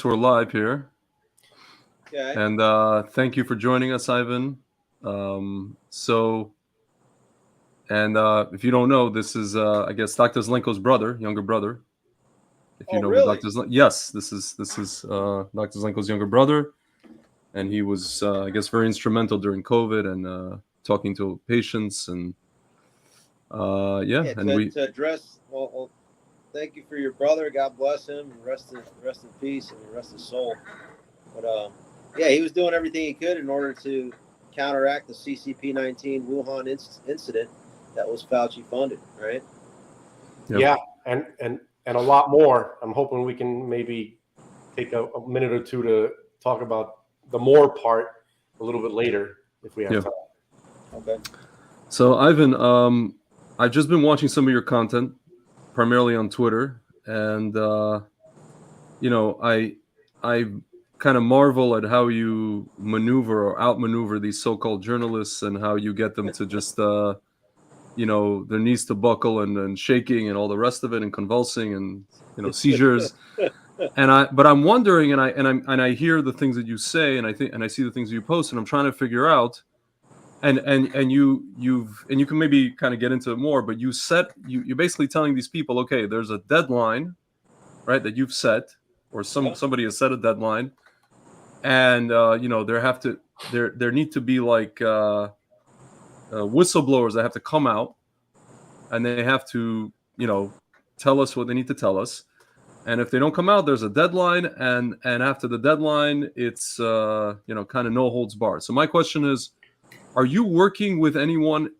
guess we're live here. Okay. And thank you for joining us, Ivan. If you don't know, this is, I guess, Dr. Zlenko's brother, younger brother. If you Oh, know who really? Dr. Yes, this is Dr. Zlenko's younger brother, and he was, I guess, very instrumental during COVID and talking to patients and Yeah, and we. to address. Well, thank you for your brother. God bless him and rest in peace and rest his soul. But yeah, he was doing everything he could in order to counteract the CCP-19 Wuhan incident that was Fauci funded, right? Yep. Yeah, and a lot more. I'm hoping we can maybe take a minute or two to talk about the more part a little bit later if we have time. Okay. So Ivan, I've just been watching some of your content, primarily on Twitter, and I kind of marvel at how you maneuver or outmaneuver these so-called journalists and how you get them to just their knees to buckle and shaking and all the rest of it and convulsing and seizures. But I'm wondering, and I hear the things that you say, and I see the things you post, and I'm trying to figure out. And you can maybe kind of get into it more, but you're basically telling these people, okay, there's a deadline, right, that you've set, or somebody has set a deadline, and there need to be like whistleblowers that have to come out, and they have to tell us what they need to tell us, and if they don't come out, there's a deadline, and after the deadline, it's kind of no holds barred. So my question is, are you working with anyone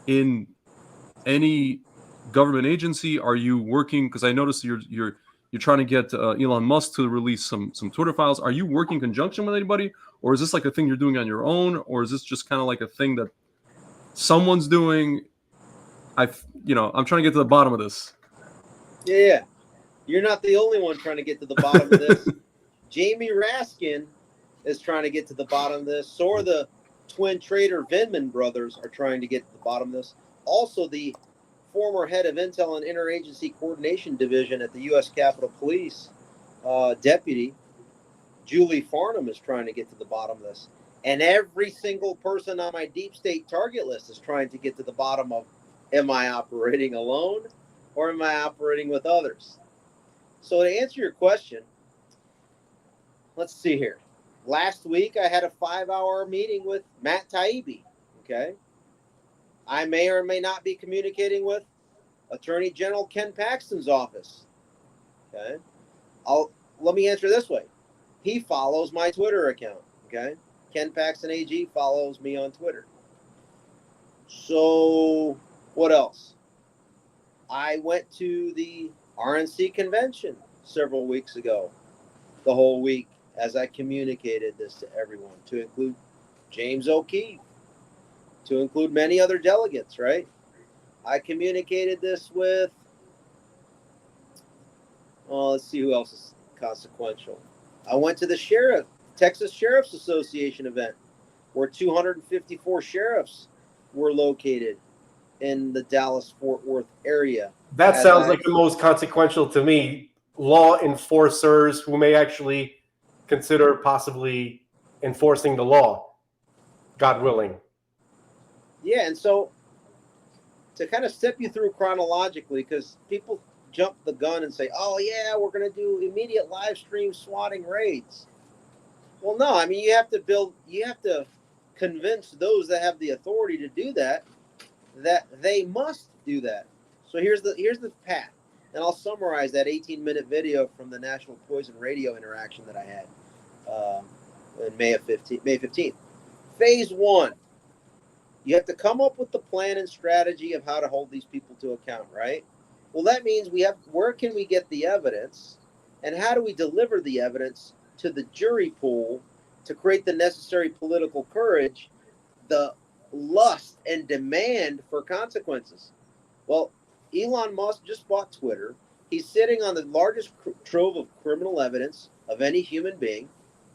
in any government agency? Are you working, because I noticed you're trying to get Elon Musk to release some Twitter files. Are you working in conjunction with anybody, or is this like a thing you're doing on your own, or is this just kind of like a thing that someone's doing? I'm trying to get to the bottom of this. Yeah. You're not the only one trying to get to the bottom of this. Jamie Raskin is trying to get to the bottom of this. So are the twin traitor Vindman brothers are trying to get to the bottom of this. Also, the former head of Intel and Interagency Coordination Division at the U.S. Capitol Police, Deputy Julie Farnham, is trying to get to the bottom of this. And every single person on my deep state target list is trying to get to the bottom of, am I operating alone or am I operating with others? So to answer your question, let's see here. Last week, I had a 5-hour meeting with Matt Taibbi, okay? I may or may not be communicating with Attorney General Ken Paxton's office, okay? Let me answer this way. He follows my Twitter account, okay? Ken Paxton AG follows me on Twitter. So what else? I went to the RNC convention several weeks ago, the whole week, as I communicated this to everyone, to include James O'Keefe, to include many other delegates, right? I communicated this with, let's see who else is consequential. I went to the Texas Sheriff's Association event where 254 sheriffs were located in the Dallas-Fort Worth area. That sounds like the most consequential to me. Law enforcers who may actually consider possibly enforcing the law, God willing. Yeah, and so to kind of step you through chronologically, because people jump the gun and say, oh, yeah, we're going to do immediate live stream swatting raids. Well, no, I mean, you have to convince those that have the authority to do that they must do that. So here's the path. And I'll summarize that 18-minute video from the National Poison Radio interaction that I had in May 15th. Phase 1. You have to come up with the plan and strategy of how to hold these people to account, right? Well, that means where can we get the evidence, and how do we deliver the evidence to the jury pool to create the necessary political courage, the lust and demand for consequences? Well, Elon Musk just bought Twitter. He's sitting on the largest trove of criminal evidence of any human being.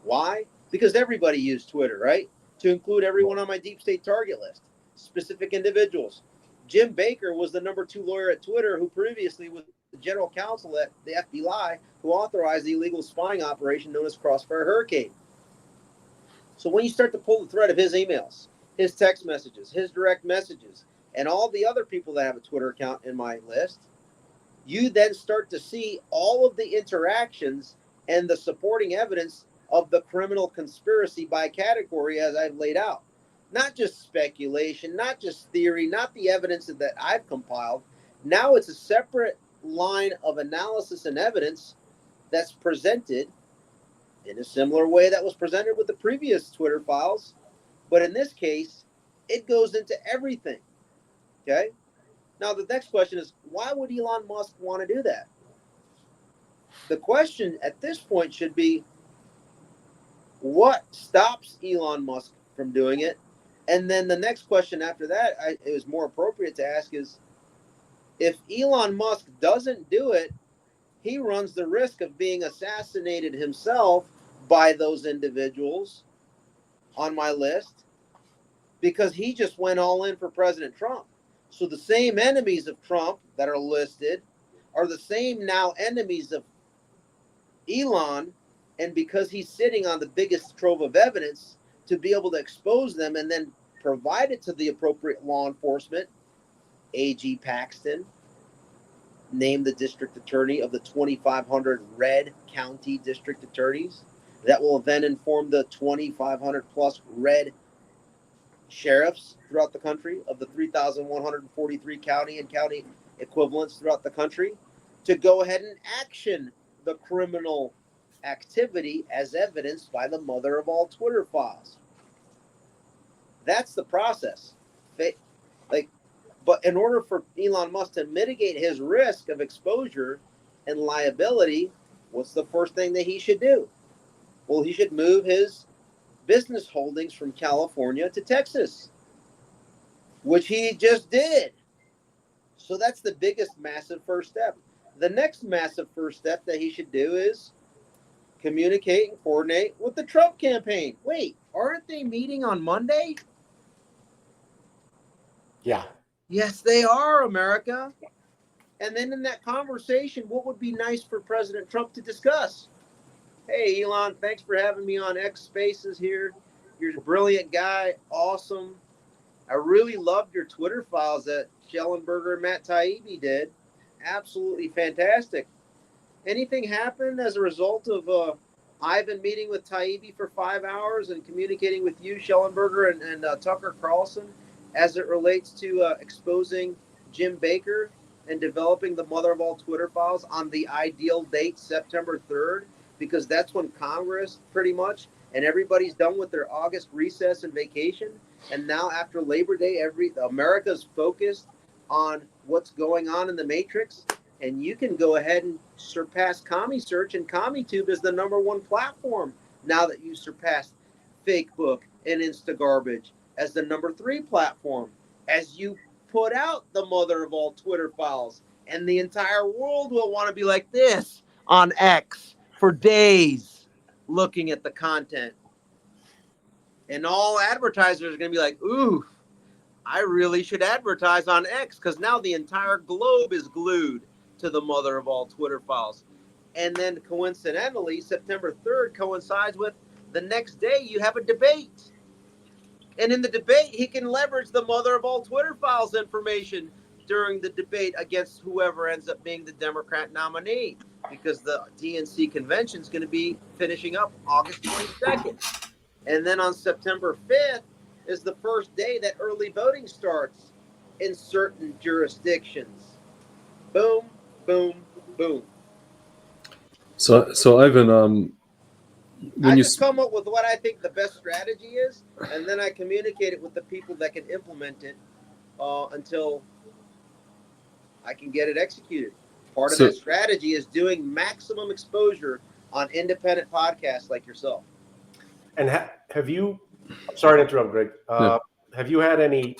Why? Because everybody used Twitter, right? To include everyone on my deep state target list, specific individuals. Jim Baker was the number 2 lawyer at Twitter who previously was general counsel at the FBI who authorized the illegal spying operation known as Crossfire Hurricane. So when you start to pull the thread of his emails, his text messages, his direct messages, and all the other people that have a Twitter account in my list, you then start to see all of the interactions and the supporting evidence of the criminal conspiracy by category as I've laid out. Not just speculation, not just theory, not the evidence that I've compiled. Now it's a separate line of analysis and evidence that's presented in a similar way that was presented with the previous Twitter files. But in this case, it goes into everything. Okay? Now, the next question is, why would Elon Musk want to do that? The question at this point should be, what stops Elon Musk from doing it? And then the next question after that, it was more appropriate to ask is, if Elon Musk doesn't do it, he runs the risk of being assassinated himself by those individuals on my list because he just went all in for President Trump. So the same enemies of Trump that are listed are the same now enemies of Elon, and because he's sitting on the biggest trove of evidence to be able to expose them and then provide it to the appropriate law enforcement, A.G. Paxton, named the district attorney of the 2,500 red county district attorneys that will then inform the 2,500 plus red sheriffs throughout the country of the 3,143 county and county equivalents throughout the country to go ahead and action the criminal activity as evidenced by the mother of all Twitter files. That's the process. But in order for Elon Musk to mitigate his risk of exposure and liability, what's the first thing that he should do? Well, he should move his business holdings from California to Texas, which he just did. So that's the biggest massive first step. The next massive first step that he should do is communicate and coordinate with the Trump campaign. Wait, aren't they meeting on Monday? Yeah. Yes, they are, America. And then in that conversation, what would be nice for President Trump to discuss? Hey, Elon, thanks for having me on X Spaces here. You're a brilliant guy. Awesome. I really loved your Twitter files that Schellenberger and Matt Taibbi did. Absolutely fantastic. Anything happen as a result of Ivan meeting with Taibbi for 5 hours and communicating with you, Schellenberger, and Tucker Carlson as it relates to exposing Jim Baker and developing the mother of all Twitter files on the ideal date, September 3rd, because that's when Congress pretty much and everybody's done with their August recess and vacation. And now after Labor Day, America's focused on what's going on in the Matrix. And you can go ahead and surpass CommiSearch, and CommiTube is the #1 platform now that you surpassed Fakebook and InstaGarbage as the #3 platform. As you put out the mother of all Twitter files, and the entire world will want to be like this on X for days looking at the content. And all advertisers are going to be like, ooh, I really should advertise on X because now the entire globe is glued to the mother of all Twitter files. And then coincidentally, September 3rd coincides with the next day you have a debate. And in the debate, he can leverage the mother of all Twitter files information during the debate against whoever ends up being the Democrat nominee, because the DNC convention is going to be finishing up August 22nd. And then on September 5th is the first day that early voting starts in certain jurisdictions. Boom, boom, boom. So Ivan, when I you just come up with what I think the best strategy is, and then I communicate it with the people that can implement it until I can get it executed. Part of that strategy is doing maximum exposure on independent podcasts like yourself. And have you? I'm sorry to interrupt, Greg. Have you had any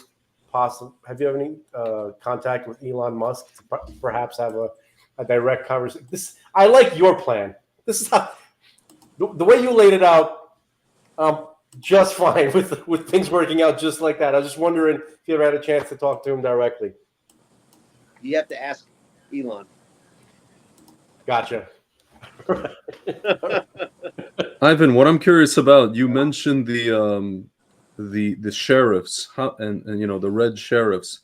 contact with Elon Musk to perhaps have a direct conversation? I like your plan. This is how the way you laid it out. Just fine with things working out just like that. I was just wondering if you ever had a chance to talk to him directly. You have to ask Elon. Gotcha. Ivan, what I'm curious about, you mentioned the sheriffs, and you know, the red sheriffs.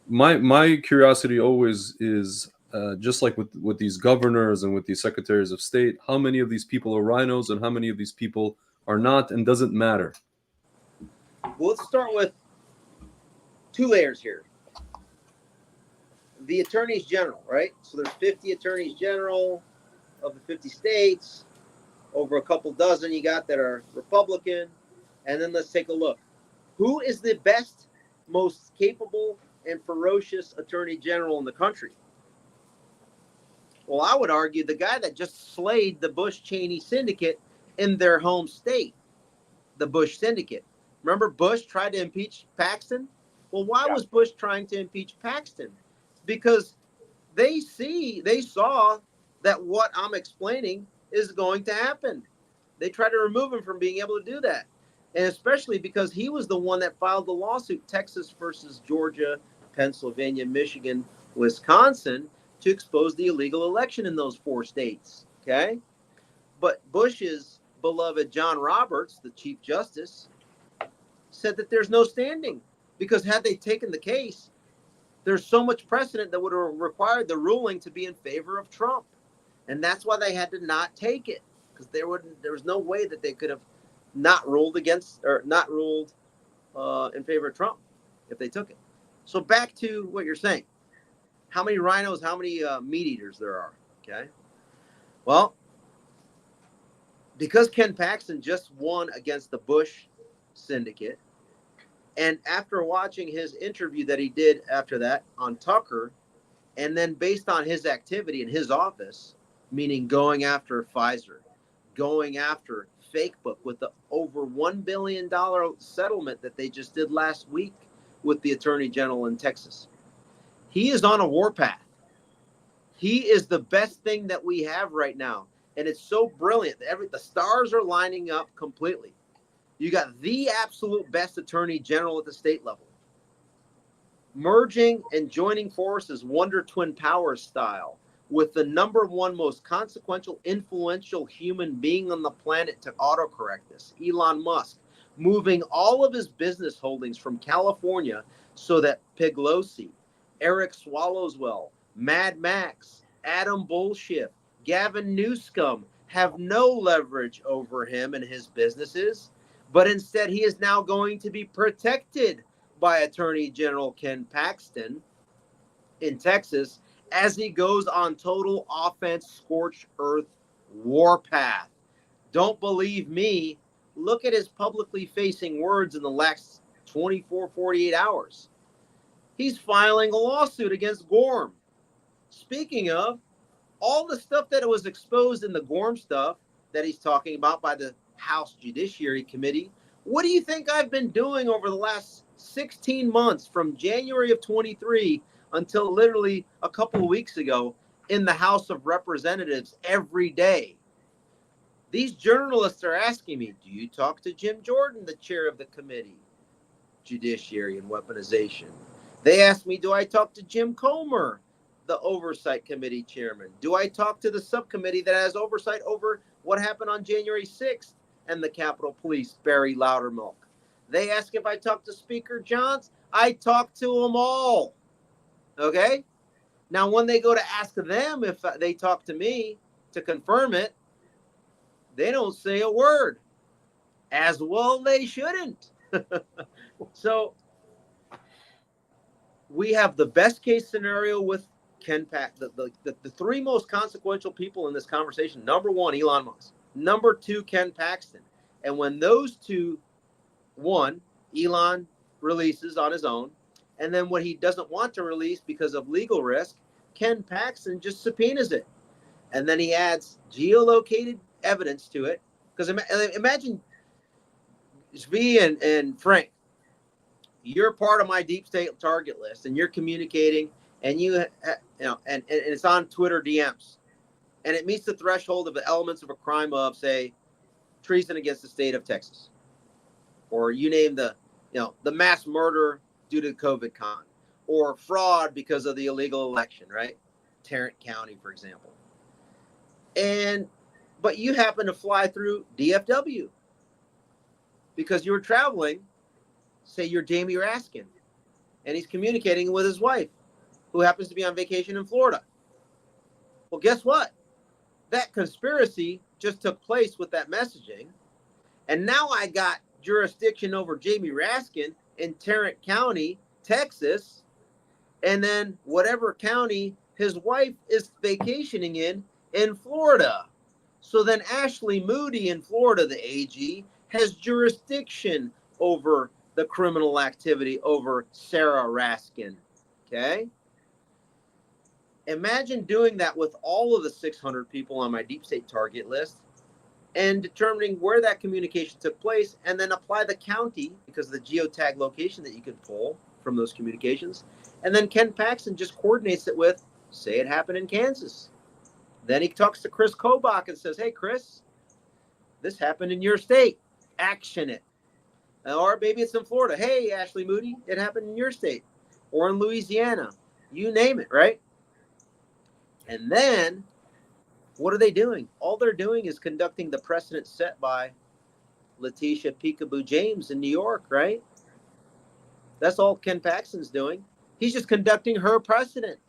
My curiosity always is, just like with these governors and with these secretaries of state, how many of these people are rhinos and how many of these people are not, and does it matter? Well, let's start with two layers here. The attorneys general, right? So there's 50 attorneys general of the 50 states. Over a couple dozen you got that are Republican. And then let's take a look. Who is the best, most capable, and ferocious attorney general in the country? Well, I would argue the guy that just slayed the Bush-Cheney syndicate in their home state, the Bush syndicate. Remember Bush tried to impeach Paxton? Well, why was Bush trying to impeach Paxton? Because they saw that what I'm explaining is going to happen. They try to remove him from being able to do that. And especially because he was the one that filed the lawsuit, Texas versus Georgia, Pennsylvania, Michigan, Wisconsin, to expose the illegal election in those 4 states. Okay? But Bush's beloved John Roberts, the Chief Justice, said that there's no standing because had they taken the case, there's so much precedent that would have required the ruling to be in favor of Trump. And that's why they had to not take it, because there was no way that they could have not ruled against or not ruled in favor of Trump if they took it. So back to what you're saying. How many rhinos, how many meat eaters there are, okay? Well, because Ken Paxton just won against the Bush syndicate, and after watching his interview that he did after that on Tucker, and then based on his activity in his office, meaning going after Pfizer, going after FakeBook with the over $1 billion settlement that they just did last week with the Attorney General in Texas. He is on a warpath. He is the best thing that we have right now. And it's so brilliant. The stars are lining up completely. You got the absolute best Attorney General at the state level, merging and joining forces Wonder Twin Powers style with the #1 most consequential, influential human being on the planet to autocorrect this, Elon Musk, moving all of his business holdings from California so that Piglosi, Eric Swallowswell, Mad Max, Adam Bullshit, Gavin Newsom have no leverage over him and his businesses, but instead he is now going to be protected by Attorney General Ken Paxton in Texas as he goes on total offense, scorched earth warpath. Don't believe me? Look at his publicly facing words in the last 24, 48 hours. He's filing a lawsuit against Gorm. Speaking of, all the stuff that was exposed in the Gorm stuff that he's talking about by the House Judiciary Committee, what do you think I've been doing over the last 16 months from January of 23 until literally a couple of weeks ago in the House of Representatives every day? These journalists are asking me, do you talk to Jim Jordan, the chair of the committee, Judiciary and Weaponization? They asked me, do I talk to Jim Comer, the Oversight Committee chairman? Do I talk to the subcommittee that has oversight over what happened on January 6th and the Capitol Police, Barry Loudermilk? They ask if I talk to Speaker Johns. I talk to them all. Okay? Now, when they go to ask them if they talk to me to confirm it, they don't say a word. As well, they shouldn't. So we have the best case scenario with Ken Paxton. The 3 most consequential people in this conversation: #1, Elon Musk; #2, Ken Paxton. And when those two, one, Elon releases on his own, and then what he doesn't want to release because of legal risk, Ken Paxton just subpoenas it. And then he adds geolocated evidence to it. Because imagine Zvi and Frank, you're part of my deep state target list, and you're communicating, and and it's on Twitter DMs, and it meets the threshold of the elements of a crime of, say, treason against the state of Texas, or you name the mass murder due to COVID con, or fraud because of the illegal election, right? Tarrant County, for example. But you happen to fly through DFW because you were traveling. Say you're Jamie Raskin, and he's communicating with his wife, who happens to be on vacation in Florida. Well, guess what? That conspiracy just took place with that messaging. And now I got jurisdiction over Jamie Raskin in Tarrant County, Texas, and then whatever county his wife is vacationing in Florida. So then Ashley Moody in Florida, the AG, has jurisdiction over the criminal activity over Sarah Raskin. Okay? Imagine doing that with all of the 600 people on my deep state target list and determining where that communication took place, and then apply the county because of the geotag location that you could pull from those communications. And then Ken Paxton just coordinates it with, say it happened in Kansas. Then he talks to Chris Kobach and says, hey, Chris, this happened in your state. Action it. Or maybe it's in Florida. Hey, Ashley Moody, it happened in your state. Or in Louisiana. You name it, right? And then what are they doing? All they're doing is conducting the precedent set by Letitia Peekaboo James in New York, right? That's all Ken Paxton's doing. He's just conducting her precedent.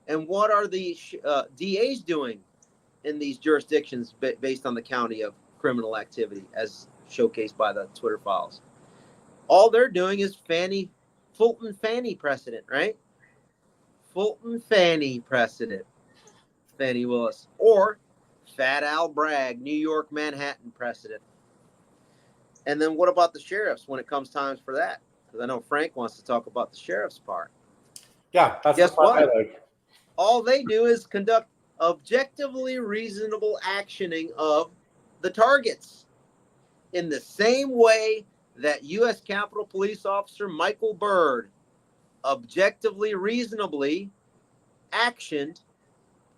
And what are the DAs doing in these jurisdictions based on the county of criminal activity as showcased by the Twitter files? All they're doing is Fulton Fanny precedent, right? Fulton Fanny precedent. Fannie Willis, or Fat Al Bragg, New York, Manhattan precedent. And then what about the sheriffs when it comes times for that? Because I know Frank wants to talk about the sheriff's part. Yeah, that's Guess the part what? I like. All they do is conduct objectively reasonable actioning of the targets in the same way that U.S. Capitol Police Officer Michael Byrd objectively reasonably actioned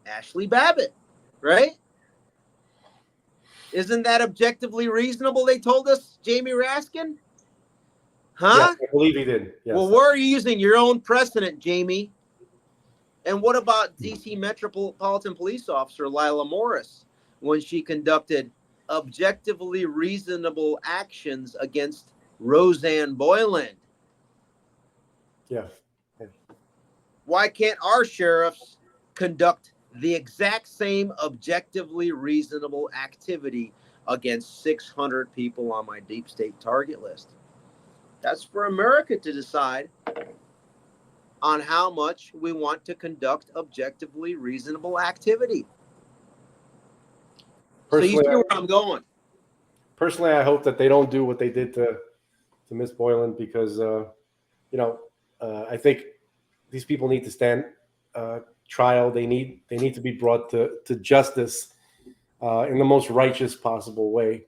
Ashley Babbitt, right? Isn't that objectively reasonable, they told us, Jamie Raskin? Huh? Yeah, I believe he did. Yes. Well, we're using your own precedent, Jamie. And what about D.C. Metropolitan Police Officer Lila Morris when she conducted objectively reasonable actions against Roseanne Boyland? Yeah. Why can't our sheriffs conduct the exact same objectively reasonable activity against 600 people on my deep state target list? That's for America to decide on how much we want to conduct objectively reasonable activity. So you see where I'm going. Personally, I hope that they don't do what they did to Miss Boylan because, I think these people need to stand trial. They need to be brought to justice in the most righteous possible way.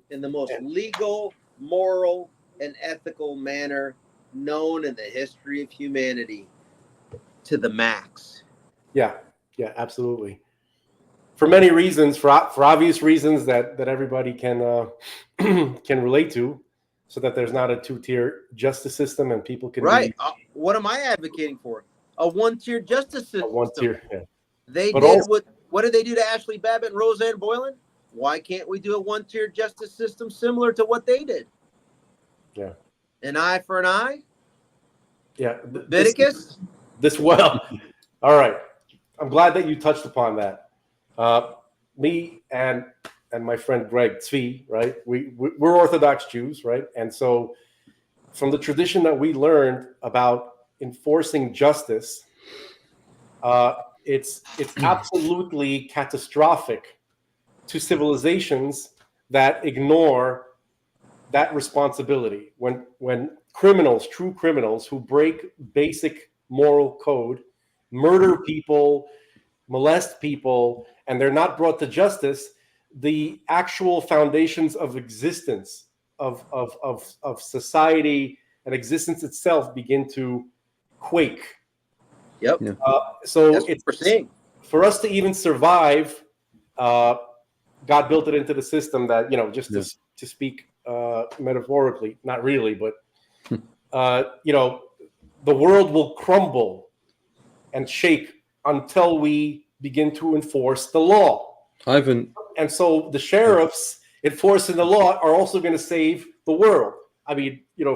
In the most legal, moral, and ethical manner known in the history of humanity to the max. Yeah, absolutely. For many reasons, for obvious reasons that everybody can can relate to, so that there's not a two-tier justice system and people can right. What am I advocating for? A one-tier justice system. A one-tier. Yeah. What did they do to Ashley Babbitt and Roseanne Boylan? Why can't we do a one-tier justice system similar to what they did? Yeah. An eye for an eye? Yeah. Leviticus? All right. I'm glad that you touched upon that. Me and my friend Greg Tzvi, right? We're Orthodox Jews, right? And so from the tradition that we learned about enforcing justice, it's absolutely catastrophic to civilizations that ignore that responsibility. When criminals, true criminals who break basic moral code, murder people, molest people, and they're not brought to justice, the actual foundations of existence of society and existence itself begin to quake. Yep. So that's it's what we're seeing. For us to even survive. God built it into the system that, just to speak metaphorically, not really, but the world will crumble and shake until we begin to enforce the law. Ivan, And so the sheriffs enforcing the law are also going to save the world. I mean, at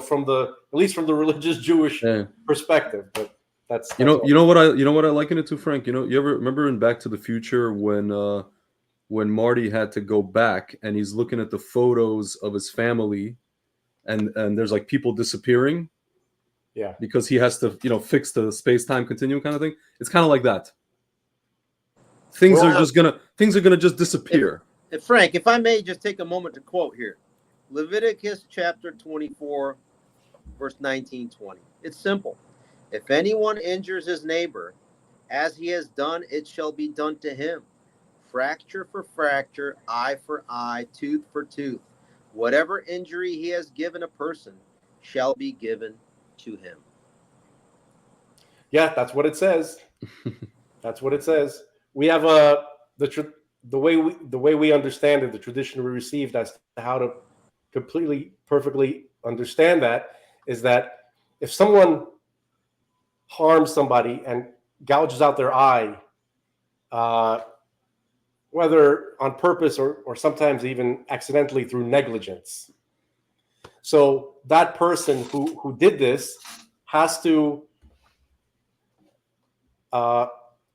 least from the religious Jewish perspective. But that's you know what I liken it to, Frank. You ever remember in Back to the Future when Marty had to go back and he's looking at the photos of his family, and there's like people disappearing. Yeah. Because he has to, fix the space-time continuum kind of thing. It's kind of like that. Things are gonna just disappear. If Frank, if I may just take a moment to quote here, Leviticus chapter 24, verse 19-20. It's simple. If anyone injures his neighbor, as he has done, it shall be done to him. Fracture for fracture, eye for eye, tooth for tooth. Whatever injury he has given a person shall be given to him. Yeah, that's what it says. That's what it says. We have the way we understand it, the tradition we received as to how to completely, perfectly understand that is that if someone harms somebody and gouges out their eye, whether on purpose or sometimes even accidentally through negligence, so that person who did this has to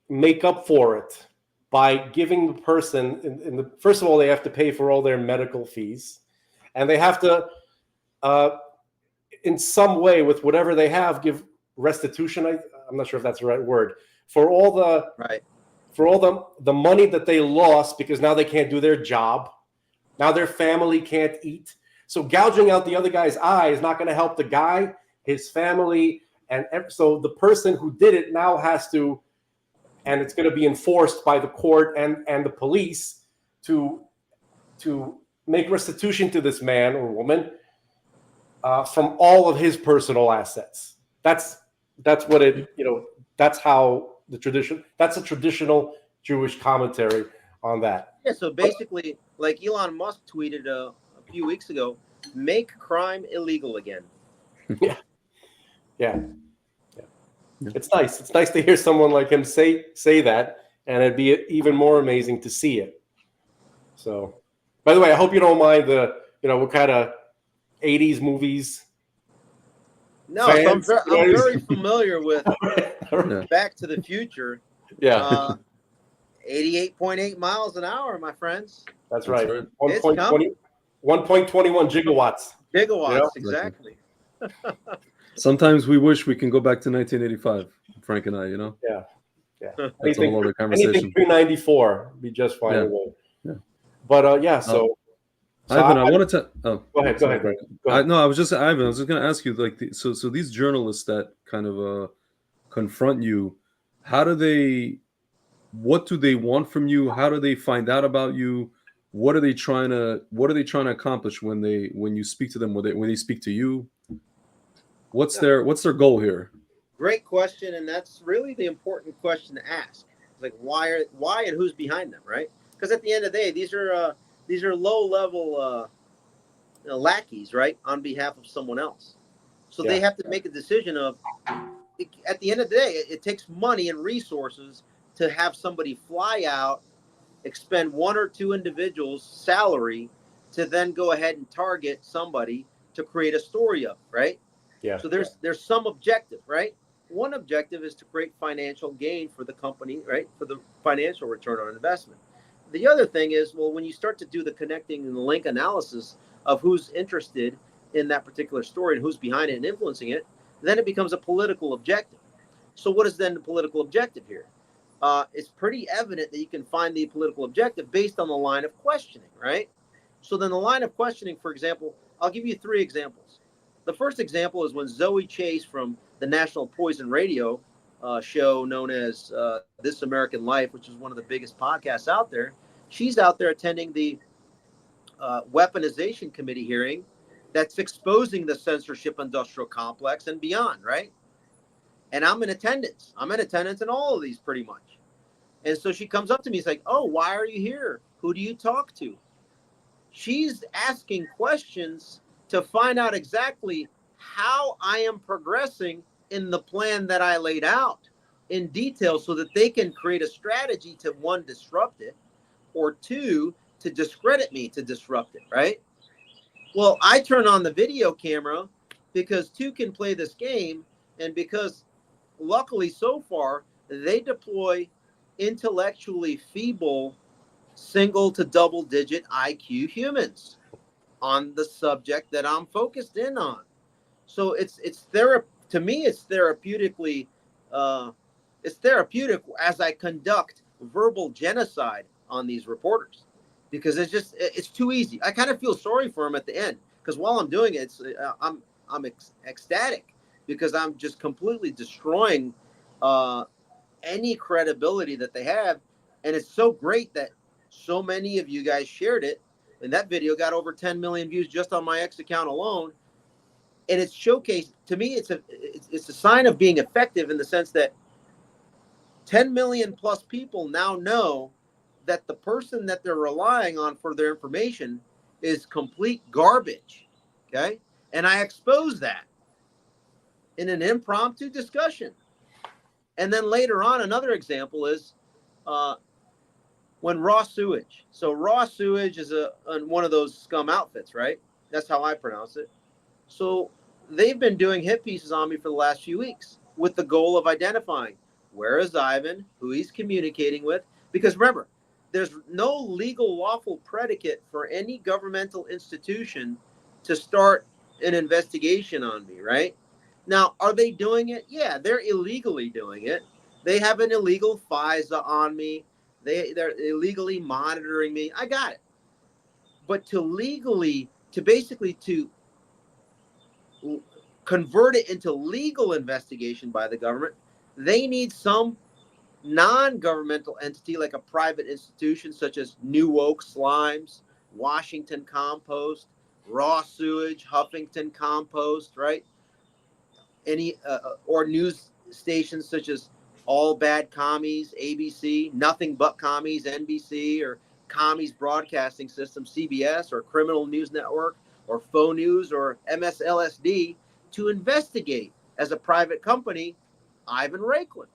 make up for it by giving the person first of all, they have to pay for all their medical fees, and they have to in some way, with whatever they have, give restitution. I'm not sure if that's the right word, for all the money that they lost because now they can't do their job, now their family can't eat. So gouging out the other guy's eye is not going to help the guy, his family, and so the person who did it now has to, and it's going to be enforced by the court and the police to make restitution to this man or woman from all of his personal assets. That's what it, that's how the tradition, that's a traditional Jewish commentary on that. Yeah, so basically, like Elon Musk tweeted a few weeks ago, make crime illegal again. Yeah. It's nice. It's nice to hear someone like him say that, and it'd be even more amazing to see it. So, by the way, I hope you don't mind what kind of 80s movies. No, so I'm very familiar with Back to the Future. Yeah. 88.8 miles an hour, my friends. That's right. 1.21 gigawatts. Gigawatts, exactly. Sometimes we wish we can go back to 1985, Frank and I, Yeah. That's a whole other conversation. Anything pre-94 be just fine. Yeah. But so Ivan, I wanted to. Go ahead. Go ahead. I was just going to ask you, so these journalists that kind of confront you, what do they want from you? How do they find out about you? What are they trying to accomplish when you speak to them? When they speak to you? What's their goal here? Great question, and that's really the important question to ask. Like why and who's behind them, right? Because at the end of the day, these are low level lackeys, right, on behalf of someone else. So they have to make a decision of. At the end of the day, it takes money and resources to have somebody fly out, expend one or two individuals' salary to then go ahead and target somebody to create a story of, right? Yeah. So there's some objective, right? One objective is to create financial gain for the company, right? For the financial return on investment. The other thing is, well, when you start to do the connecting and the link analysis of who's interested in that particular story and who's behind it and influencing it, then it becomes a political objective. So what is then the political objective here? It's pretty evident that you can find the political objective based on the line of questioning, right? So then the line of questioning, for example, I'll give you 3 examples. The first example is when Zoe Chase from the National Poison Radio show known as This American Life, which is one of the biggest podcasts out there, she's out there attending the weaponization committee hearing that's exposing the censorship industrial complex and beyond, right? And I'm in attendance. I'm in attendance in all of these pretty much. And so she comes up to me, it's like, oh, why are you here? Who do you talk to? She's asking questions to find out exactly how I am progressing in the plan that I laid out. in detail so that they can create a strategy to, one, disrupt it, or two, to discredit me to disrupt it, right? Well, I turn on the video camera because two can play this game, and because luckily so far they deploy intellectually feeble single to double digit IQ humans on the subject that I'm focused in on. So to me it's therapeutically it's therapeutic as I conduct verbal genocide on these reporters, because it's too easy. I kind of feel sorry for them at the end, because while I'm doing it, I'm ecstatic, because I'm just completely destroying any credibility that they have. And it's so great that so many of you guys shared it, and that video got over 10 million views just on my X account alone. And it's showcased to me. It's a sign of being effective, in the sense that 10 million plus people now know that the person that they're relying on for their information is complete garbage. Okay. And I expose that in an impromptu discussion. And then later on, another example is when raw sewage. So raw sewage is one of those scum outfits, right? That's how I pronounce it. So they've been doing hit pieces on me for the last few weeks with the goal of identifying where is Ivan, who he's communicating with. Because remember, there's no legal lawful predicate for any governmental institution to start an investigation on me, right? Now, are they doing it? Yeah, they're illegally doing it. They have an illegal FISA on me. They're illegally monitoring me. I got it. But to basically convert it into legal investigation by the government, they need some non-governmental entity, like a private institution such as New Oak Slimes, Washington Compost, Raw Sewage, Huffington Compost, right? Any or news stations such as All Bad Commies, ABC, Nothing But Commies, NBC, or Commies Broadcasting System, CBS, or Criminal News Network, or Faux News, or MSLSD, to investigate as a private company Ivan Raiklin,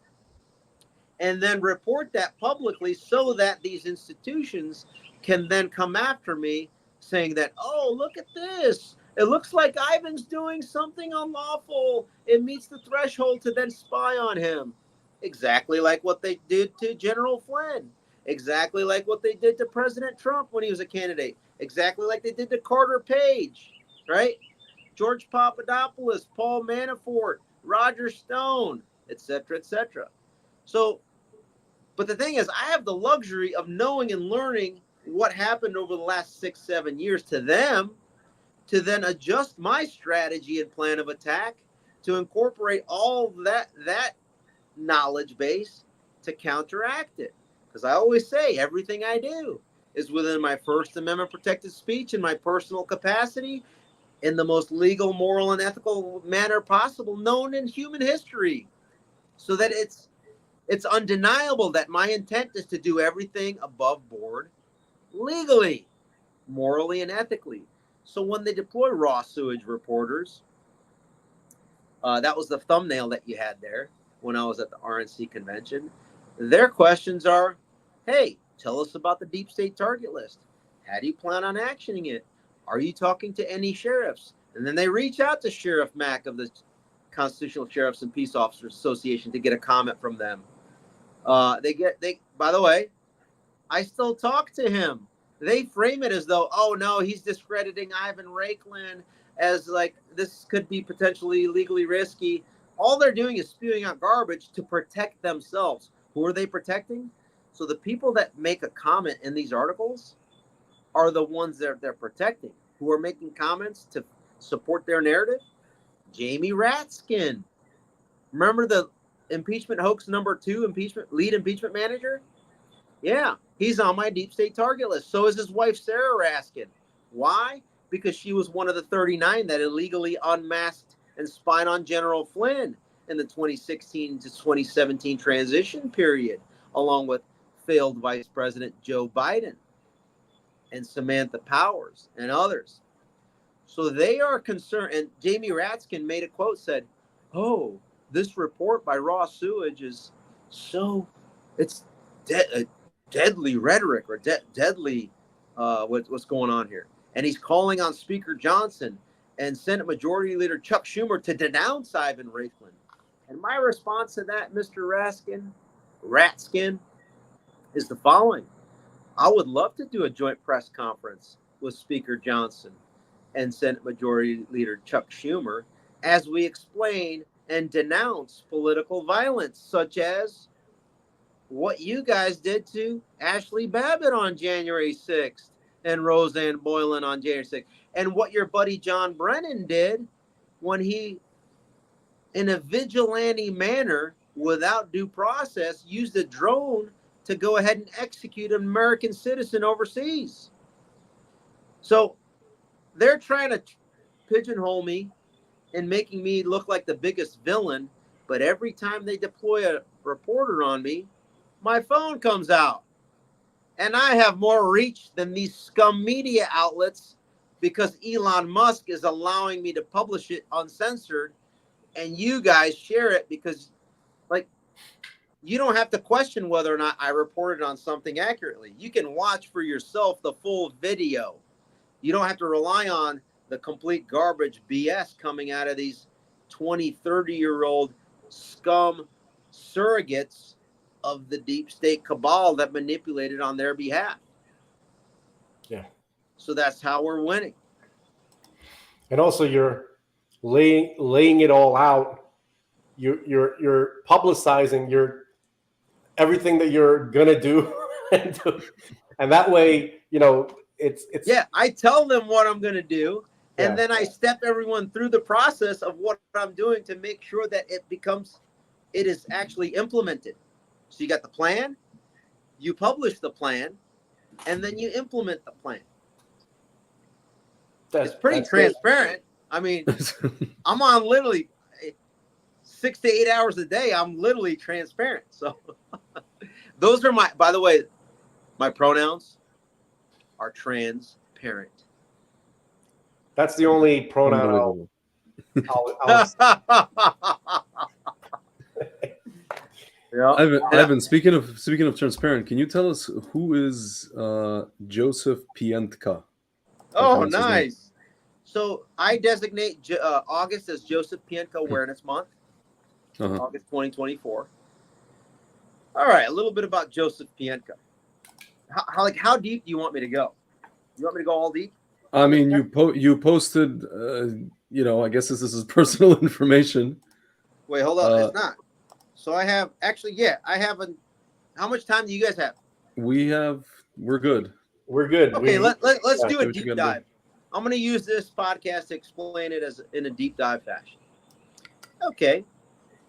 and then report that publicly, so that these institutions can then come after me saying that, oh, look at this. It looks like Ivan's doing something unlawful. It meets the threshold to then spy on him. Exactly like what they did to General Flynn. Exactly like what they did to President Trump when he was a candidate. Exactly like they did to Carter Page, right? George Papadopoulos, Paul Manafort, Roger Stone, etc., etc. So, but the thing is, I have the luxury of knowing and learning what happened over the last 6-7 years to them, to then adjust my strategy and plan of attack to incorporate all that knowledge base to counteract it. Because I always say everything I do is within my First Amendment protected speech and my personal capacity, in the most legal, moral, and ethical manner possible known in human history, so that it's undeniable that my intent is to do everything above board, legally, morally, and ethically. So when they deploy raw sewage reporters, that was the thumbnail that you had there when I was at the RNC convention. Their questions are, hey, tell us about the deep state target list. How do you plan on actioning it? Are you talking to any sheriffs? And then they reach out to Sheriff Mack of the Constitutional Sheriffs and Peace Officers Association to get a comment from them. By the way, I still talk to him. They frame it as though, oh no, he's discrediting Ivan Raiklin, as like this could be potentially legally risky. All they're doing is spewing out garbage to protect themselves. Who are they protecting? So the people that make a comment in these articles are the ones that they're protecting, who are making comments to support their narrative. Jamie Ratskin. Remember the impeachment hoax #2 lead impeachment manager? Yeah, he's on my deep state target list. So is his wife, Sarah Raskin. Why? Because she was one of the 39 that illegally unmasked and spied on General Flynn in the 2016 to 2017 transition period, along with failed Vice President Joe Biden and Samantha Powers and others. So they are concerned. And Jamie Ratskin made a quote, said, oh, this report by Raw Sewage is So it's deadly rhetoric or deadly what's going on here. And he's calling on Speaker Johnson and Senate Majority Leader Chuck Schumer to denounce Ivan Raiklin. And my response to that, Mr. Ratskin, is the following. I would love to do a joint press conference with Speaker Johnson and Senate Majority Leader Chuck Schumer as we explain and denounce political violence, such as what you guys did to Ashley Babbitt on January 6th and Roseanne Boylan on January 6th, and what your buddy John Brennan did when he, in a vigilante manner, without due process, used a drone to go ahead and execute an American citizen overseas. So they're trying to pigeonhole me and making me look like the biggest villain, but every time they deploy a reporter on me, my phone comes out. And I have more reach than these scum media outlets because Elon Musk is allowing me to publish it uncensored, and you guys share it because, like, you don't have to question whether or not I reported on something accurately. You can watch for yourself the full video. You don't have to rely on the complete garbage BS coming out of these 20, 30-year-old scum surrogates of the deep state cabal that manipulated on their behalf. Yeah. So that's how we're winning. And also, you're laying it all out. You're publicizing everything that you're gonna do, and that way, it's yeah. I tell them what I'm gonna do, and Yeah. then I step everyone through the process of what I'm doing to make sure that it is actually implemented. So you got the plan, you publish the plan, and then you implement the plan. It's pretty transparent. I mean, I'm on literally 6 to 8 hours a day. I'm literally transparent. So those are by the way, my pronouns are transparent. That's the only pronoun I'll Yeah. Ivan, speaking of transparent, can you tell us who is Joseph Pientka? Oh, nice. So I designate August as Joseph Pientka Awareness Month, August 2024. All right, a little bit about Joseph Pientka. How deep do you want me to go? You want me to go all deep? I mean, you posted, I guess this is personal information. Wait, hold up. It's not. So I have how much time do you guys have? We're good. We're good. Okay, let's do a deep dive. I'm going to use this podcast to explain it in a deep dive fashion. Okay.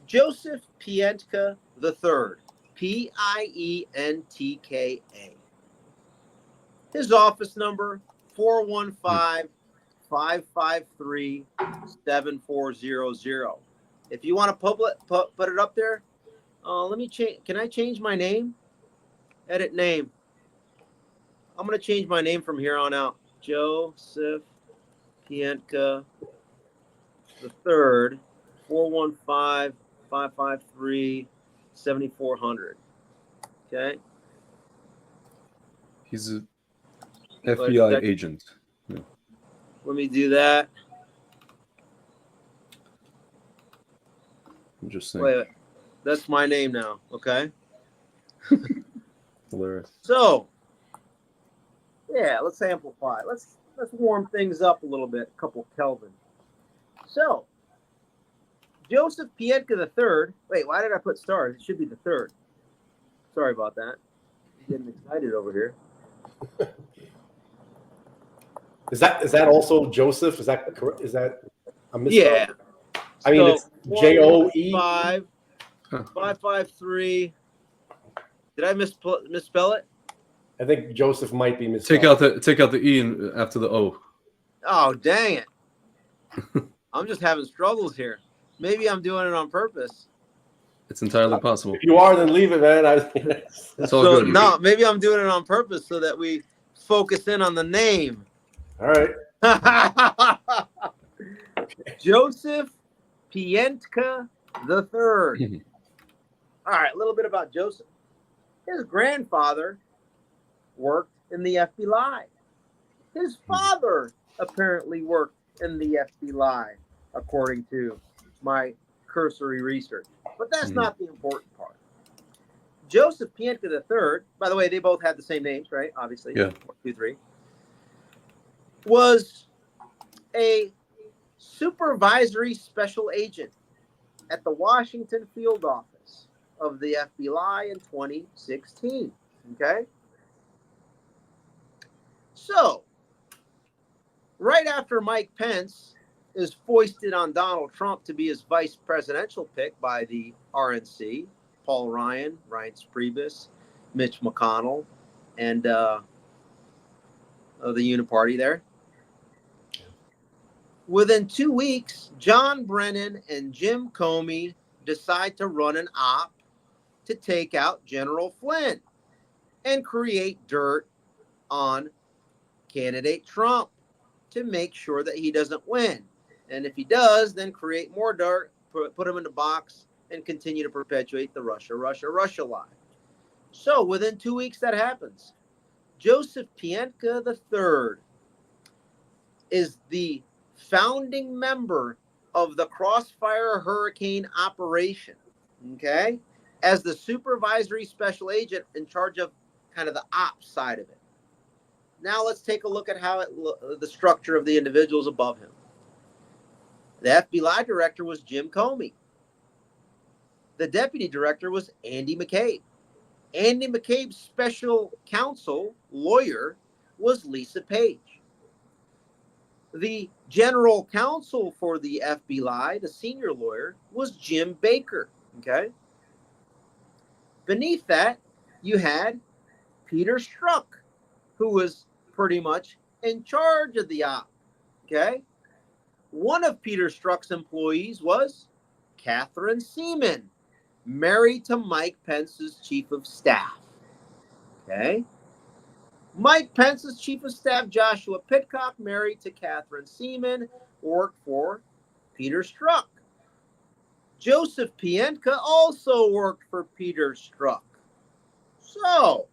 Joseph Pientka III, Pientka. His office number, 415-553-7400. If you want to put it up there, let me change. Can I change my name? Edit name. I'm going to change my name from here on out. Joseph Pientka III, 415-553-7400. Okay. He's a FBI agent. Yeah. Let me do that. Interesting. Wait, that's my name now. Okay. Hilarious. So, yeah, let's amplify. Let's warm things up a little bit. A couple Kelvin. So, Joseph Pientka III. Wait, why did I put stars? It should be the third. Sorry about that. I'm getting excited over here. Is that also Joseph? Is that correct? Is that a misspell? Yeah. I mean, it's Joe. 553. Did I misspell it? I think Joseph might be misspelled. Take out the E after the O. Oh, dang it. I'm just having struggles here. Maybe I'm doing it on purpose. It's entirely possible. If you are, then leave it, man. It's all good. No, maybe I'm doing it on purpose so that we focus in on the name. All right. Joseph Pientka III. All right, a little bit about Joseph. His grandfather worked in the FBI. His father apparently worked in the FBI, according to my cursory research. But that's not the important part. Joseph Pientka III, by the way, they both had the same names, right? Obviously. Yeah. 1, 2, 3. Was a supervisory special agent at the Washington field office of the FBI in 2016. Okay? So, right after Mike Pence is foisted on Donald Trump to be his vice presidential pick by the RNC, Paul Ryan, Reince Priebus, Mitch McConnell, and the Uniparty there. Within 2 weeks, John Brennan and Jim Comey decide to run an op to take out General Flynn and create dirt on candidate Trump to make sure that he doesn't win. And if he does, then create more dirt, put him in the box, and continue to perpetuate the Russia lie. So within 2 weeks, that happens. Joseph Pientka III is the founding member of the Crossfire Hurricane operation, okay, as the supervisory special agent in charge of kind of the ops side of it. Now let's take a look at how the structure of the individuals above him. The FBI director was Jim Comey. The deputy director was Andy McCabe. Andy McCabe's special counsel, lawyer, was Lisa Page. The general counsel for the FBI, the senior lawyer, was Jim Baker. Okay. Beneath that, you had Peter Strzok, who was pretty much in charge of the op. Okay. One of Peter Strzok's employees was Catherine Seaman, married to Mike Pence's chief of staff. Okay. Mike Pence's chief of staff, Joshua Pitcock, married to Catherine Seaman, worked for Peter Strzok. Joseph Pientka also worked for Peter Strzok. So,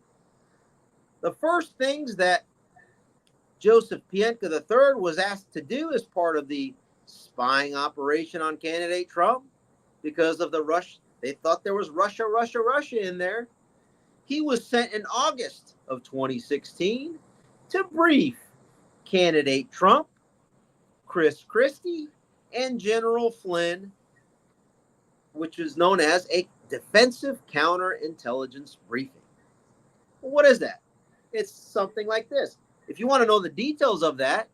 the first things that Joseph Pientka III was asked to do as part of the spying operation on candidate Trump, because of the rush, they thought there was Russia in there. He was sent in August of 2016 to brief candidate Trump, Chris Christie, and General Flynn, which is known as a defensive counterintelligence briefing. Well, what is that? It's something like this. If you want to know the details of that,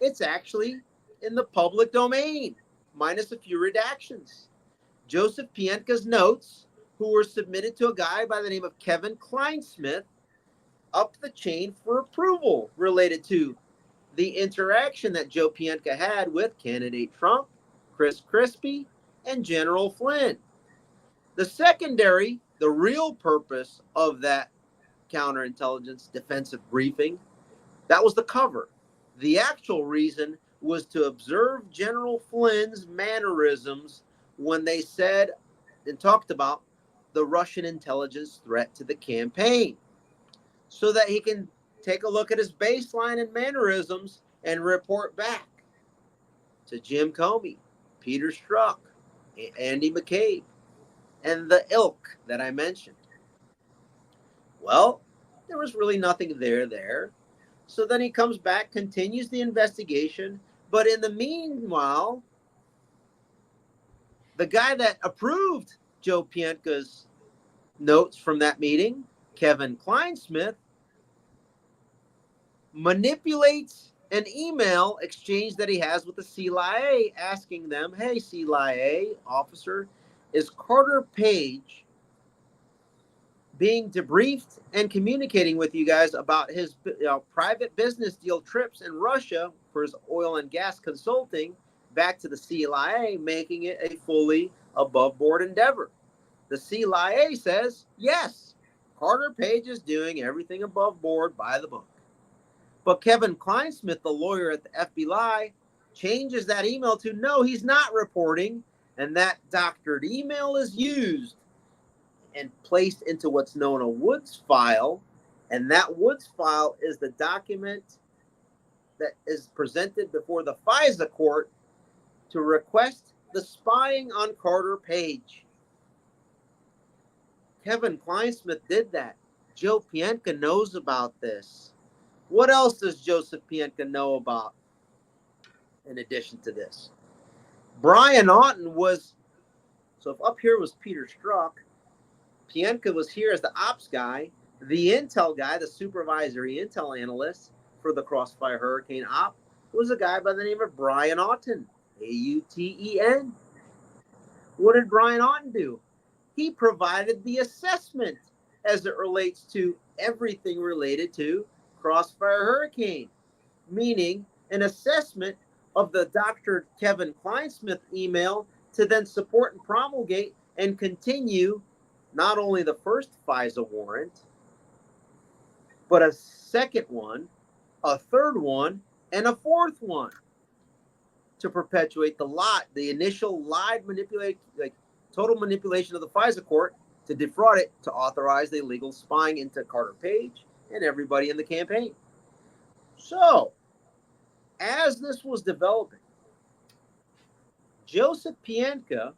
it's actually in the public domain, minus a few redactions. Joseph Pientka's notes, who were submitted to a guy by the name of Kevin Kleinsmith, up the chain for approval related to the interaction that Joe Pientka had with candidate Trump, Chris Christie, and General Flynn. The secondary, the real purpose of that counterintelligence defensive briefing, that was the cover. The actual reason was to observe General Flynn's mannerisms when they said and talked about the Russian intelligence threat to the campaign, so that he can take a look at his baseline and mannerisms and report back to Jim Comey, Peter Strzok, Andy McCabe, and the ilk that I mentioned. Well, there was really nothing there. So then he comes back, continues the investigation, but in the meanwhile, the guy that approved Joe Pientka's notes from that meeting, Kevin Kleinsmith, manipulates an email exchange that he has with the CIA, asking them, hey, CIA officer, is Carter Page being debriefed and communicating with you guys about his private business deal trips in Russia for his oil and gas consulting back to the CIA, making it a fully above-board endeavor? The CIA says, yes, Carter Page is doing everything above board by the book. But Kevin Kleinsmith, the lawyer at the FBI, changes that email to no, he's not reporting, and that doctored email is used and placed into what's known a Woods file. And that Woods file is the document that is presented before the FISA court to request the spying on Carter Page. Kevin Kleinsmith did that. Joe Pientka knows about this. What else does Joseph Pientka know about in addition to this? Brian Otten was, so if up here was Peter Strzok, Pientka was here as the ops guy, the intel guy, the supervisory intel analyst for the Crossfire Hurricane op was a guy by the name of Brian Otten, A-U-T-E-N. What did Brian Otten do? He provided the assessment as it relates to everything related to Crossfire Hurricane, meaning an assessment of the Dr. Kevin Kleinsmith email to then support and promulgate and continue not only the first FISA warrant, but a second one, a third one, and a fourth one to perpetuate the initial total manipulation of the FISA court to defraud it, to authorize the illegal spying into Carter Page and everybody in the campaign. So, as this was developing, Joseph Pientka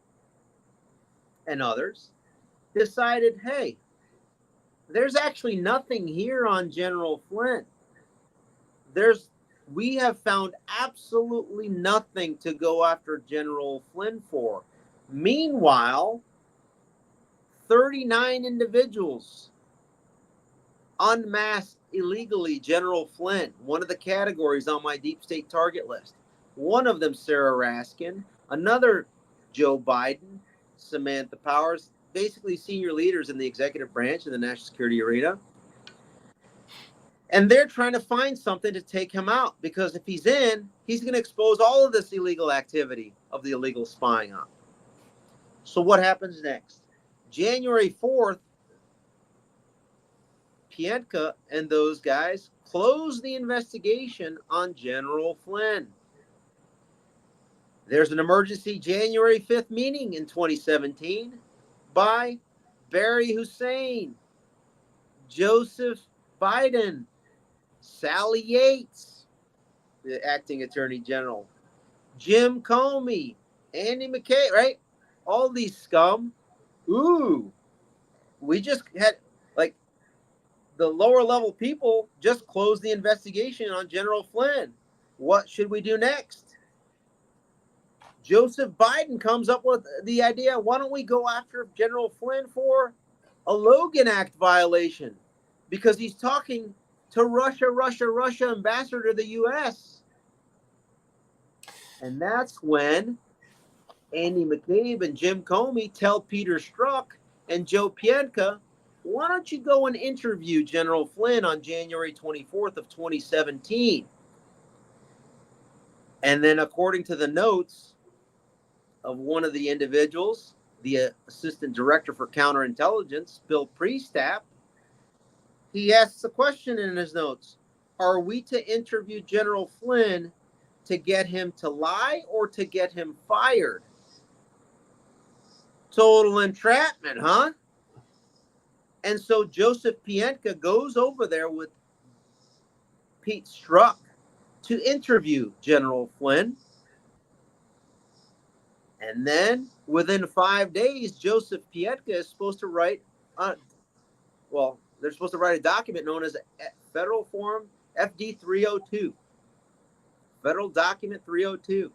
and others decided, hey, there's actually nothing here on General Flynn. We have found absolutely nothing to go after General Flynn for. Meanwhile, 39 individuals unmasked illegally General Flynn, one of the categories on my deep state target list. One of them, Sarah Raskin, another, Joe Biden, Samantha Powers, basically senior leaders in the executive branch in the national security arena. And they're trying to find something to take him out, because if he's in, he's going to expose all of this illegal activity of the illegal spying on. So what happens next? January 4th, Pientka and those guys close the investigation on General Flynn. There's an emergency January 5th meeting in 2017 by Barry Hussein, Joseph Biden, Sally Yates, the acting attorney general, Jim Comey, Andy McCabe, right? All these scum. Ooh, we just had, like, the lower level people just closed the investigation on General Flynn. What should we do next? Joseph Biden comes up with the idea, why don't we go after General Flynn for a Logan Act violation? Because he's talking to Russia ambassador to the U.S. And that's when Andy McCabe and Jim Comey tell Peter Strzok and Joe Pientka, why don't you go and interview General Flynn on January 24th of 2017? And then according to the notes of one of the individuals, the assistant director for counterintelligence, Bill Priestap, he asks a question in his notes. Are we to interview General Flynn to get him to lie or to get him fired? Total entrapment, huh? And so Joseph Pientka goes over there with Pete Strzok to interview General Flynn. And then within 5 days, Joseph Pientka is supposed to write, they're supposed to write a document known as Federal Form FD 302. Federal Document 302.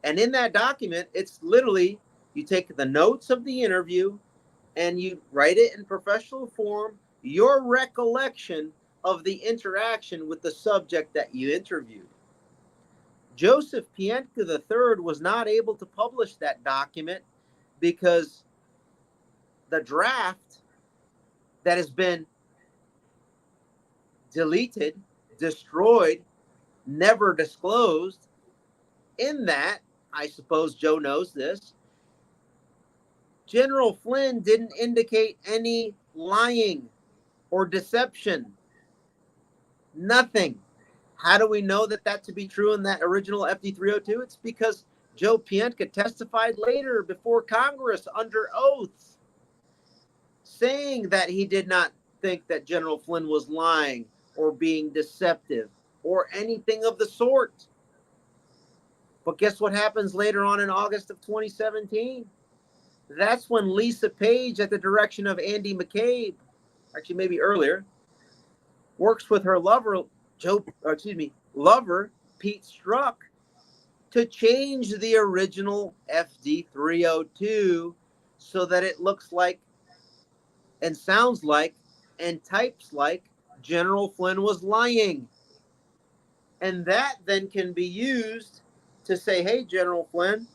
And in that document, it's literally, you take the notes of the interview and you write it in professional form, your recollection of the interaction with the subject that you interviewed. Joseph Pientka III was not able to publish that document because the draft that has been deleted, destroyed, never disclosed, in that, I suppose Joe knows this, General Flynn didn't indicate any lying or deception. Nothing. How do we know that to be true in that original FD 302? It's because Joe Pientka testified later before Congress under oath saying that he did not think that General Flynn was lying or being deceptive or anything of the sort. But guess what happens later on in August of 2017? That's when Lisa Page, at the direction of Andy McCabe, actually maybe earlier, works with her lover, Pete Strzok, to change the original FD 302 so that it looks like and sounds like and types like General Flynn was lying. And that then can be used to say, hey, General Flynn,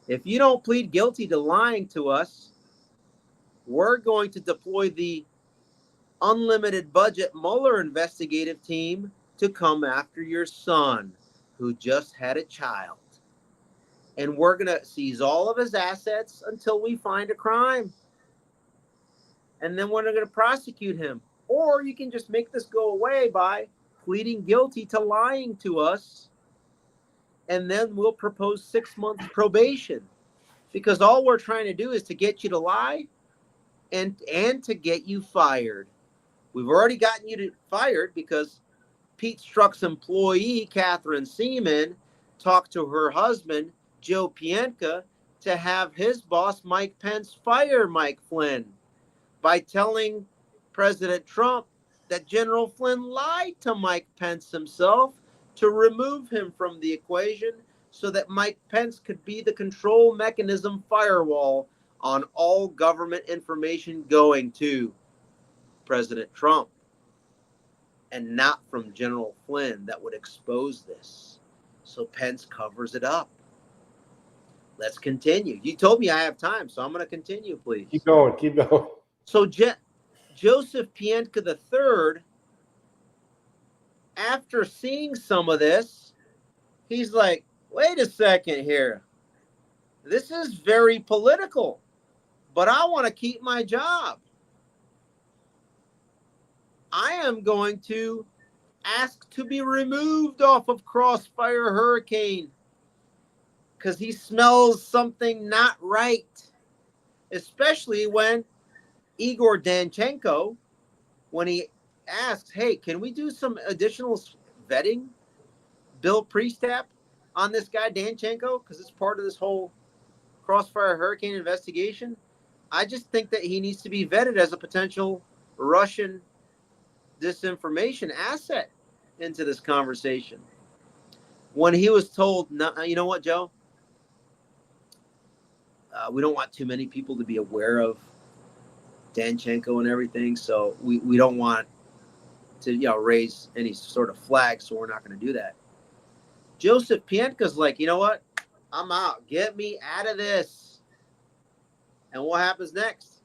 if you don't plead guilty to lying to us, we're going to deploy the unlimited budget Mueller investigative team to come after your son, who just had a child. And we're going to seize all of his assets until we find a crime. And then we're going to prosecute him. Or you can just make this go away by pleading guilty to lying to us. And then we'll propose 6 months probation. Because all we're trying to do is to get you to lie and to get you fired. We've already gotten you fired because Pete Strzok's employee, Catherine Seaman, talked to her husband, Joe Pientka, to have his boss, Mike Pence, fire Mike Flynn by telling President Trump that General Flynn lied to Mike Pence himself to remove him from the equation so that Mike Pence could be the control mechanism firewall on all government information going to President Trump, and not from General Flynn that would expose this. So Pence covers it up. Let's continue. You told me I have time, so I'm going to continue, please. Keep going. Keep going. So Joseph Pientka III, after seeing some of this, he's like, wait a second here. This is very political, but I want to keep my job. I am going to ask to be removed off of Crossfire Hurricane because he smells something not right, especially when Igor Danchenko, when he asks, hey, can we do some additional vetting, Bill Priestap, on this guy Danchenko, because it's part of this whole Crossfire Hurricane investigation. I just think that he needs to be vetted as a potential Russian disinformation asset into this conversation. When he was told, no, you know what, Joe? We don't want too many people to be aware of Danchenko and everything, so we don't want to raise any sort of flag, so we're not going to do that. Joseph Pientka's like, you know what? I'm out. Get me out of this. And what happens next?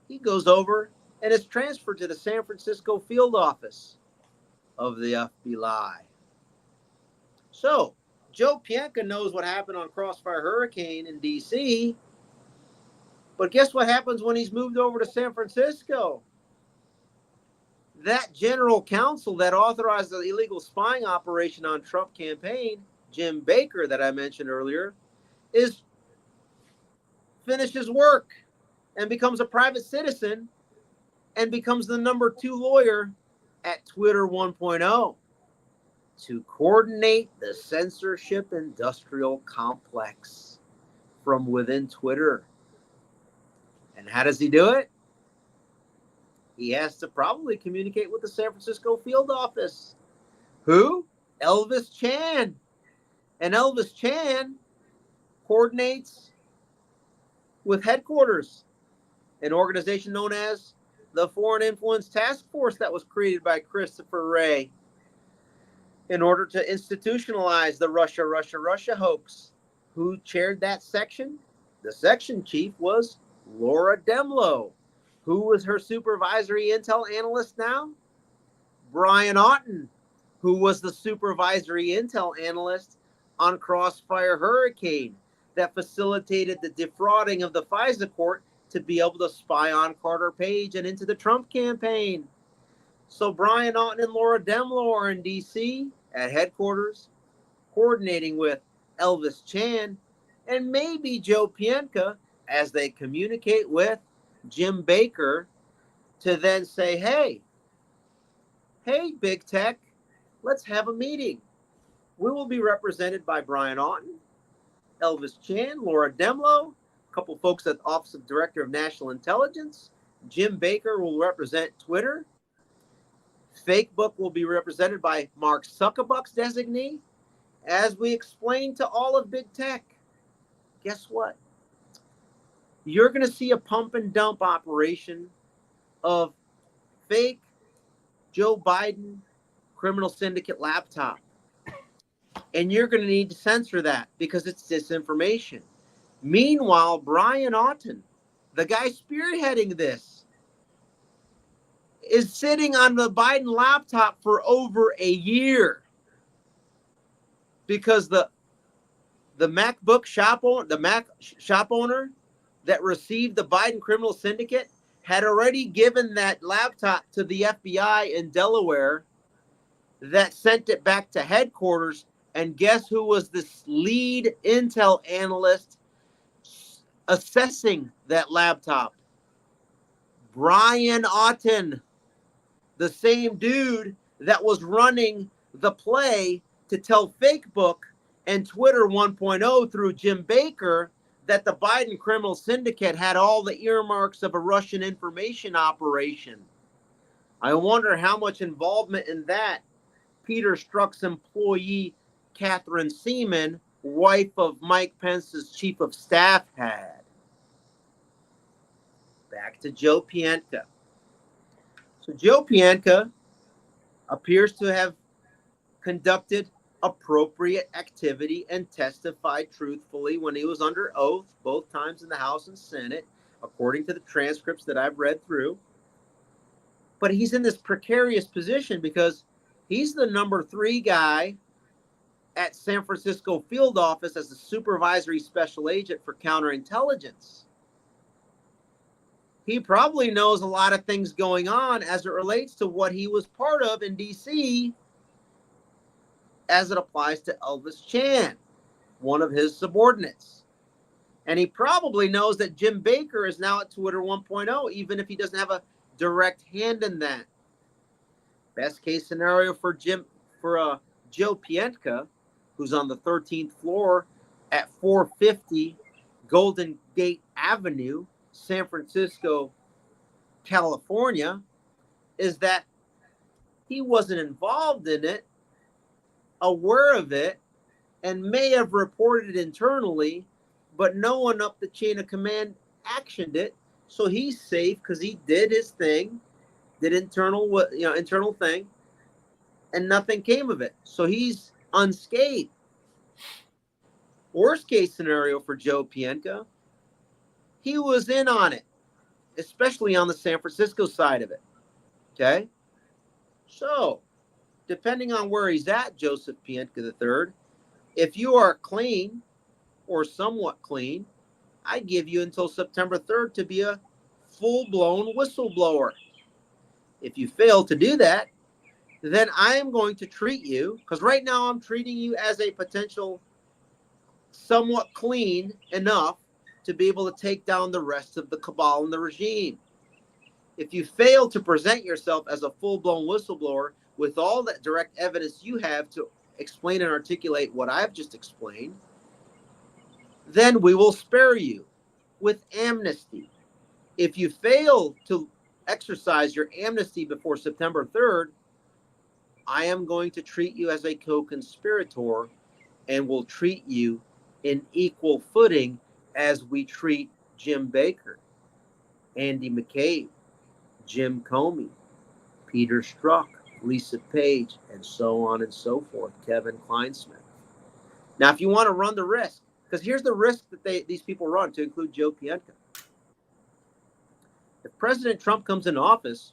He goes over and is transferred to the San Francisco field office of the FBI. So Joe Pientka knows what happened on Crossfire Hurricane in D.C., but guess what happens when he's moved over to San Francisco? That general counsel that authorized the illegal spying operation on Trump campaign, Jim Baker, that I mentioned earlier, finishes work and becomes a private citizen and becomes the number 2 lawyer at Twitter 1.0 to coordinate the censorship industrial complex from within Twitter. And how does he do it? He has to probably communicate with the San Francisco field office. Who? Elvis Chan. And Elvis Chan coordinates with headquarters, an organization known as the Foreign Influence Task Force that was created by Christopher Wray in order to institutionalize the Russia hoax. Who chaired that section? The section chief was Laura Demlow. Who was her supervisory intel analyst now? Brian Auten, who was the supervisory intel analyst on Crossfire Hurricane that facilitated the defrauding of the FISA court to be able to spy on Carter Page and into the Trump campaign. So Brian Auten and Laura Demlow are in D.C. at headquarters, coordinating with Elvis Chan and maybe Joe Pientka as they communicate with Jim Baker to then say, hey, big tech, let's have a meeting. We will be represented by Brian Auten, Elvis Chan, Laura Demlow, a couple folks at the Office of Director of National Intelligence. Jim Baker will represent Twitter. Fakebook will be represented by Mark Zuckerbuck's designee. As we explained to all of big tech, guess what? You're going to see a pump and dump operation of fake Joe Biden criminal syndicate laptop. And you're going to need to censor that because it's disinformation. Meanwhile, Brian Auten, the guy spearheading this, is sitting on the Biden laptop for over a year because the Mac shop owner that received the Biden criminal syndicate had already given that laptop to the FBI in Delaware that sent it back to headquarters. And guess who was this lead intel analyst assessing that laptop? Brian Auten, the same dude that was running the play to tell Fakebook and Twitter 1.0 through Jim Baker that the Biden criminal syndicate had all the earmarks of a Russian information operation. I wonder how much involvement in that Peter Strzok's employee Catherine Seaman, wife of Mike Pence's chief of staff, had. Back to Joe Pientka. So Joe Pientka appears to have conducted appropriate activity and testified truthfully when he was under oath, both times in the House and Senate, according to the transcripts that I've read through. But he's in this precarious position because he's the number 3 guy at San Francisco field office as the supervisory special agent for counterintelligence. He probably knows a lot of things going on as it relates to what he was part of in D.C. as it applies to Elvis Chan, one of his subordinates. And he probably knows that Jim Baker is now at Twitter 1.0, even if he doesn't have a direct hand in that. Best case scenario for Joe Pientka, who's on the 13th floor at 450 Golden Gate Avenue, San Francisco, California, is that he wasn't involved in it, aware of it, and may have reported it internally, but no one up the chain of command actioned it. So he's safe because he did his thing, did internal thing, and nothing came of it. So he's unscathed. Worst case scenario for Joe Pientka, he was in on it, especially on the San Francisco side of it. Okay? So, depending on where he's at, Joseph Pientka III, if you are clean or somewhat clean, I give you until September 3rd to be a full-blown whistleblower. If you fail to do that, then I am going to treat you, because right now I'm treating you as a potential somewhat clean enough to be able to take down the rest of the cabal and the regime. If you fail to present yourself as a full-blown whistleblower with all that direct evidence you have to explain and articulate what I've just explained, then we will spare you with amnesty. If you fail to exercise your amnesty before September 3rd, I am going to treat you as a co-conspirator and will treat you in equal footing as we treat Jim Baker, Andy McCabe, Jim Comey, Peter Strzok, Lisa Page, and so on and so forth, Kevin Kleinsmith. Now, if you want to run the risk, because here's the risk that these people run, to include Joe Pientka. If President Trump comes into office,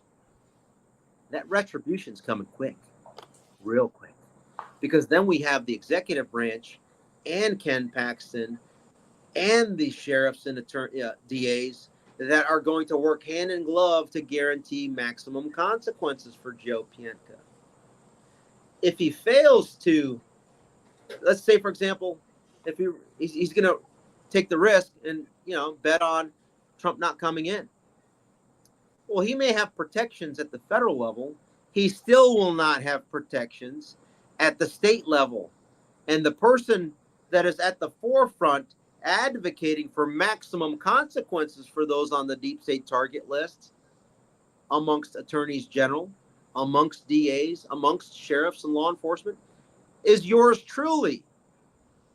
that retribution's coming quick, real quick. Because then we have the executive branch and Ken Paxton and the sheriffs and DAs that are going to work hand in glove to guarantee maximum consequences for Joe Pientka. If he fails to, let's say, for example, if he's going to take the risk and, bet on Trump not coming in. Well, he may have protections at the federal level. He still will not have protections at the state level. And the person that is at the forefront advocating for maximum consequences for those on the deep state target list, amongst attorneys general, amongst DAs, amongst sheriffs and law enforcement, is yours truly.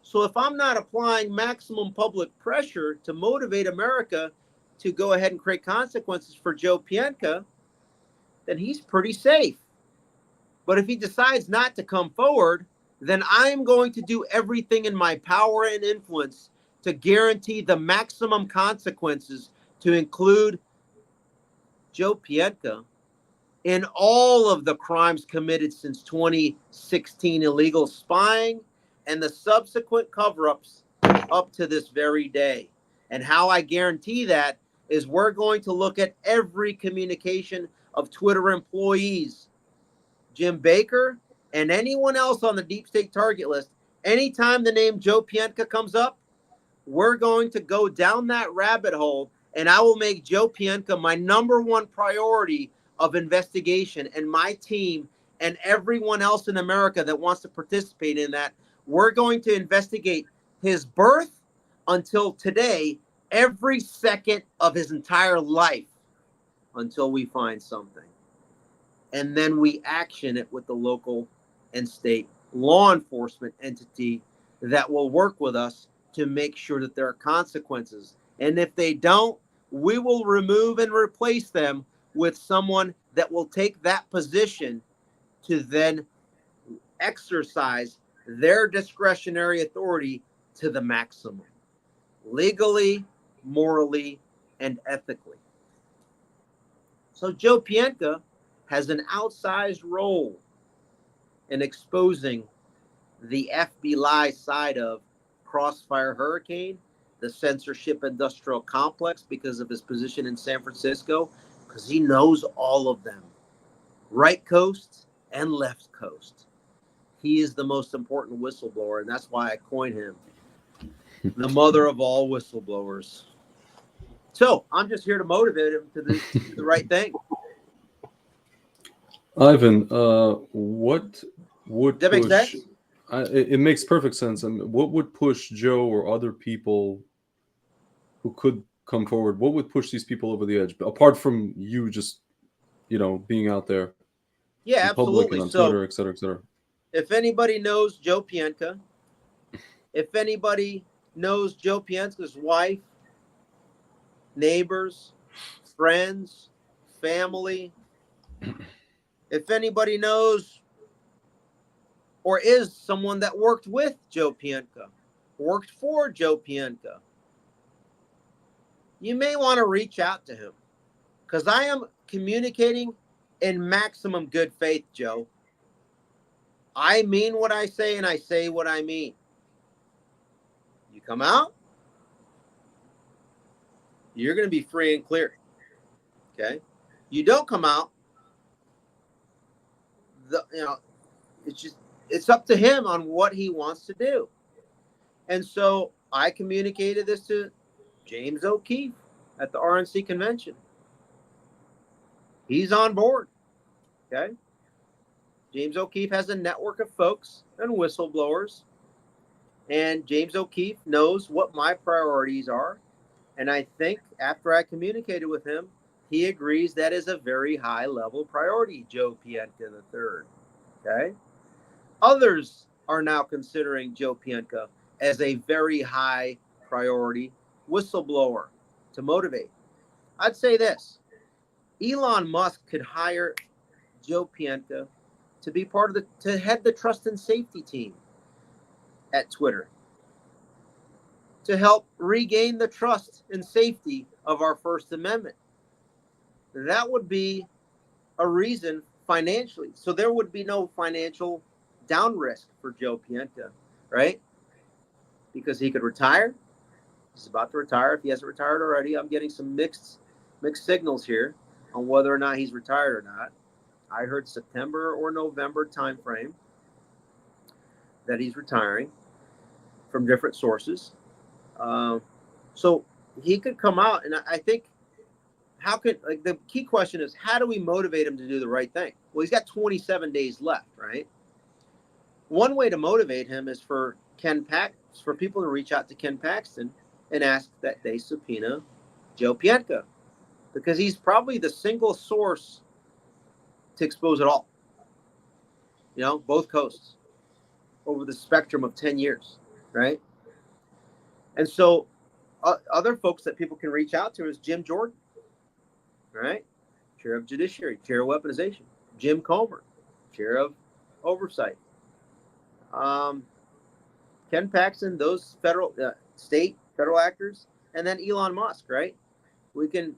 So if I'm not applying maximum public pressure to motivate America to go ahead and create consequences for Joe Pientka, then he's pretty safe. But if he decides not to come forward, then I'm going to do everything in my power and influence to guarantee the maximum consequences, to include Joe Pientka in all of the crimes committed since 2016, illegal spying and the subsequent cover-ups up to this very day. And how I guarantee that is we're going to look at every communication of Twitter employees, Jim Baker, and anyone else on the deep state target list. Anytime the name Joe Pientka comes up, we're going to go down that rabbit hole, and I will make Joe Pientka my number one priority of investigation, and my team and everyone else in America that wants to participate in that. We're going to investigate his birth until today, every second of his entire life, until we find something. And then we action it with the local and state law enforcement entity that will work with us to make sure that there are consequences. And if they don't, we will remove and replace them with someone that will take that position to then exercise their discretionary authority to the maximum, legally, morally, and ethically. So Joe Pientka has an outsized role in exposing the FBI side of Crossfire Hurricane, the censorship industrial complex, because of his position in San Francisco, because he knows all of them, right coast and left coast. He is the most important whistleblower, and that's why I coined him the mother of all whistleblowers. So I'm just here to motivate him to do the right thing. Ivan, what would Does that make push? sense? It makes perfect sense. I mean, what would push Joe or other people who could come forward? What would push these people over the edge, apart from you just, being out there Yeah, in public absolutely. and on So Twitter, et cetera, et cetera? if anybody knows Joe Pientka, if anybody knows Joe Pientka's wife, neighbors, friends, family, if anybody knows or is someone that worked with Joe Pientka, worked for Joe Pientka, you may want to reach out to him, because I am communicating in maximum good faith, Joe. I mean what I say, and I say what I mean. You come out, you're going to be free and clear. Okay? You don't come out, it's up to him on what he wants to do. And so I communicated this to James O'Keefe at the RNC convention. He's on board. Okay? James O'Keefe has a network of folks and whistleblowers, and James O'Keefe knows what my priorities are. And I think after I communicated with him, he agrees that is a very high level priority, Joe Pientka III. Okay? Others are now considering Joe Pientka as a very high priority whistleblower to motivate. I'd say this: Elon Musk could hire Joe Pientka to be to head the trust and safety team at Twitter, to help regain the trust and safety of our First Amendment. That would be a reason financially. So there would be no financial down risk for Joe Pientka, right? Because he could retire. He's about to retire. If he hasn't retired already, I'm getting some mixed signals here on whether or not he's retired or not. I heard September or November timeframe that he's retiring from different sources. So he could come out, and I think the key question is, how do we motivate him to do the right thing? Well, he's got 27 days left, right? One way to motivate him is for people to reach out to Ken Paxton and ask that they subpoena Joe Pientka, because he's probably the single source to expose it all. Both coasts over the spectrum of 10 years, right? And so other folks that people can reach out to is Jim Jordan, right? Chair of Judiciary, Chair of Weaponization. Jim Comer, Chair of Oversight. Ken Paxton, those state federal actors, and then Elon Musk, right? We can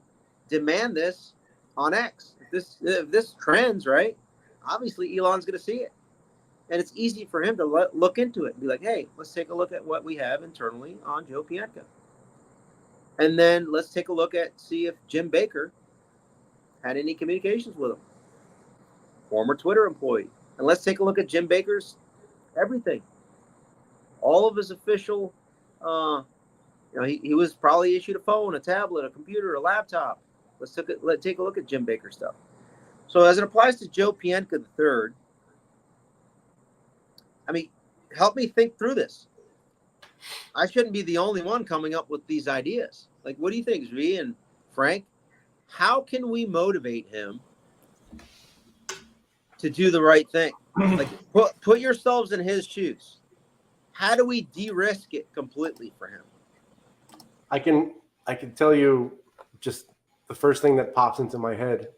demand this on X. If this trends, right? Obviously, Elon's going to see it. And it's easy for him to look into it and be like, hey, let's take a look at what we have internally on Joe Pientka. And then let's take a look see if Jim Baker had any communications with him. Former Twitter employee. And let's take a look at Jim Baker's everything. All of his official, he was probably issued a phone, a tablet, a computer, a laptop. Let's take a look at Jim Baker stuff. So as it applies to Joe Pientka III, help me think through this. I shouldn't be the only one coming up with these ideas. Like, what do you think, Zvi and Frank? How can we motivate him to do the right thing? Like, put yourselves in his shoes. How do we de-risk it completely for him? I can tell you, just the first thing that pops into my head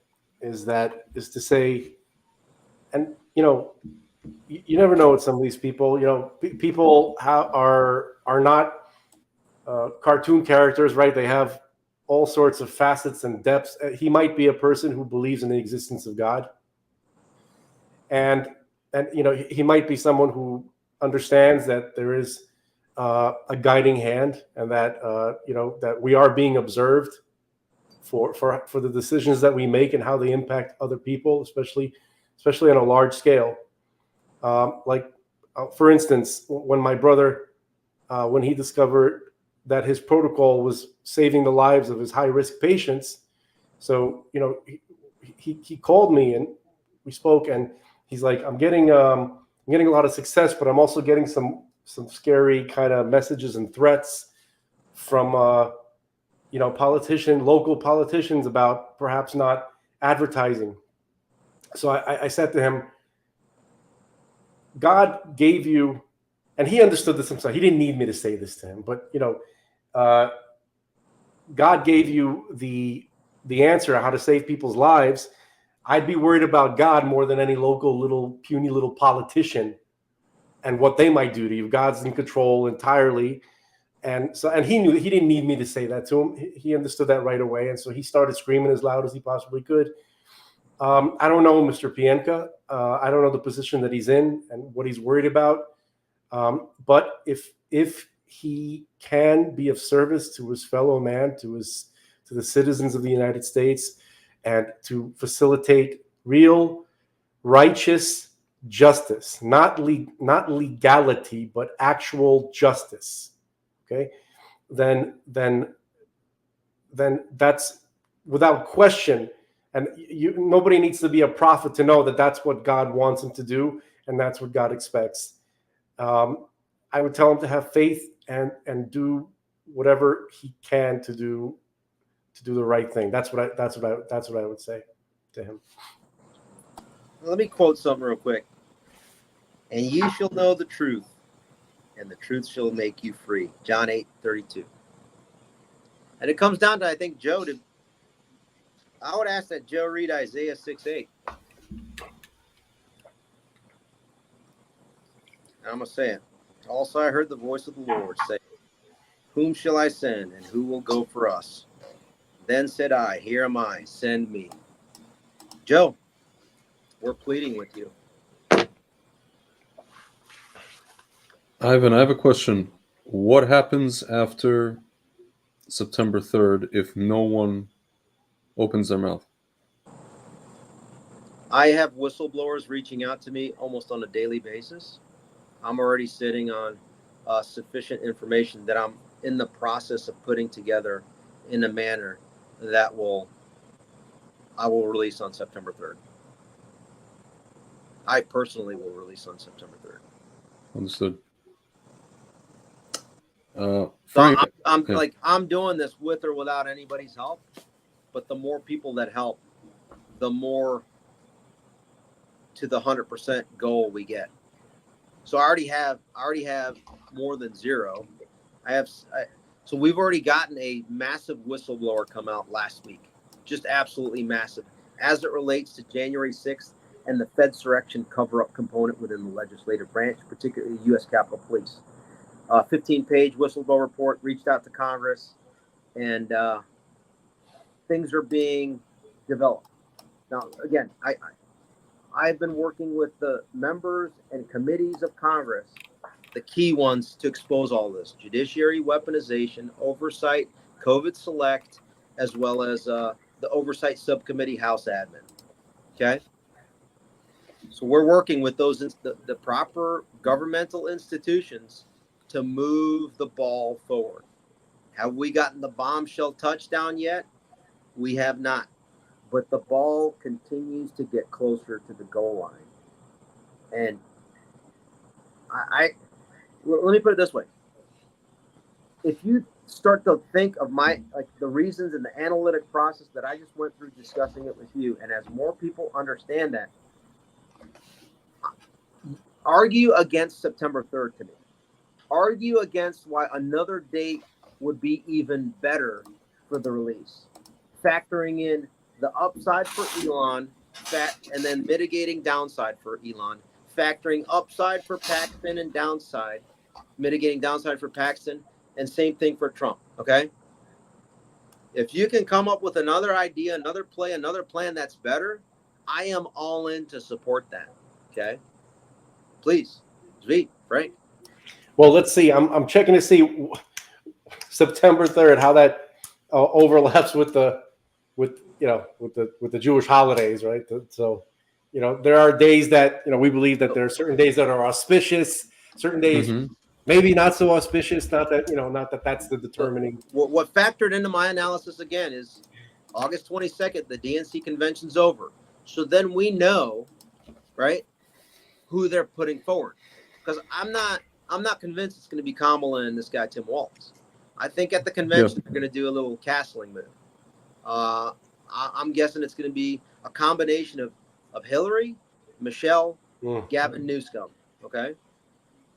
is to say, and you never know with some of these people. People are not cartoon characters, right? They have all sorts of facets and depths. He might be a person who believes in the existence of God, and he might be someone who understands that there is a guiding hand, and that that we are being observed for the decisions that we make and how they impact other people, especially on a large scale. For instance, when my brother, when he discovered that his protocol was saving the lives of his high-risk patients, so he called me and we spoke, and he's like, I'm getting a lot of success, but I'm also getting some scary kind of messages and threats from local politicians about perhaps not advertising. So I said to him, God gave you, and he understood this himself. He didn't need me to say this to him, but God gave you the answer on how to save people's lives. I'd be worried about God more than any local puny little politician and what they might do to you. God's in control entirely. And he knew he didn't need me to say that to him. He understood that right away. And so he started screaming as loud as he possibly could. I don't know Mr. Pientka. I don't know the position that he's in and what he's worried about. But if he can be of service to his fellow man, to the citizens of the United States, and to facilitate real, righteous justice, not legality, but actual justice, okay, then that's without question. And nobody needs to be a prophet to know that that's what God wants him to do, and that's what God expects. I would tell him to have faith and do whatever he can to do the right thing. That's what I would say to him. Let me quote something real quick. And ye shall know the truth, and the truth shall make you free. John 8:32. And it comes down to, I think, I would ask that Joe read Isaiah 6:8. I'm going to say it. Also, I heard the voice of the Lord say, whom shall I send, and who will go for us? Then said I, here am I, send me. Joe, we're pleading with you. Ivan, I have a question. What happens after September 3rd if no one opens their mouth? I have whistleblowers reaching out to me almost on a daily basis. I'm already sitting on sufficient information that I'm in the process of putting together in a manner that I will release on September 3rd. I personally will release on September 3rd. Understood. So Frank, I'm doing this with or without anybody's help, but the more people that help, the more to the 100% goal we get. So I already have more than zero. So we've already gotten a massive whistleblower come out last week, just absolutely massive, as it relates to January 6th and the Fedsurrection cover-up component within the legislative branch, particularly the U.S. Capitol Police. 15-page whistleblower report, reached out to Congress, and things are being developed. Now, again, I've been working with the members and committees of Congress, the key ones to expose all this: judiciary weaponization, oversight, COVID select, as well as the oversight subcommittee House admin. Okay? So we're working with those the proper governmental institutions to move the ball forward. Have we gotten the bombshell touchdown yet? We have not. But the ball continues to get closer to the goal line. And let me put it this way. If you start to think of the reasons and the analytic process that I just went through discussing it with you, and as more people understand that, argue against September 3rd to me. Argue against why another date would be even better for the release. Factoring in the upside for Elon, and then mitigating downside for Elon. Factoring upside for Paxton and downside, mitigating downside for Paxton, and same thing for Trump, okay? If you can come up with another idea, another play, another plan that's better, I am all in to support that, okay? Please, Zvi, Frank. Well, let's see. I'm checking to see September 3rd how that overlaps with the Jewish holidays, right? So, there are days that we believe that there are certain days that are auspicious, certain days maybe not so auspicious. Not that that's the determining. What factored into my analysis again is August 22nd, the DNC convention's over, so then we know, right, who they're putting forward. Because I'm not convinced it's going to be Kamala and this guy Tim Walz. I think at the convention they're going to do a little castling move. I'm guessing it's going to be a combination of Hillary, Michelle, Gavin Newsom. Okay,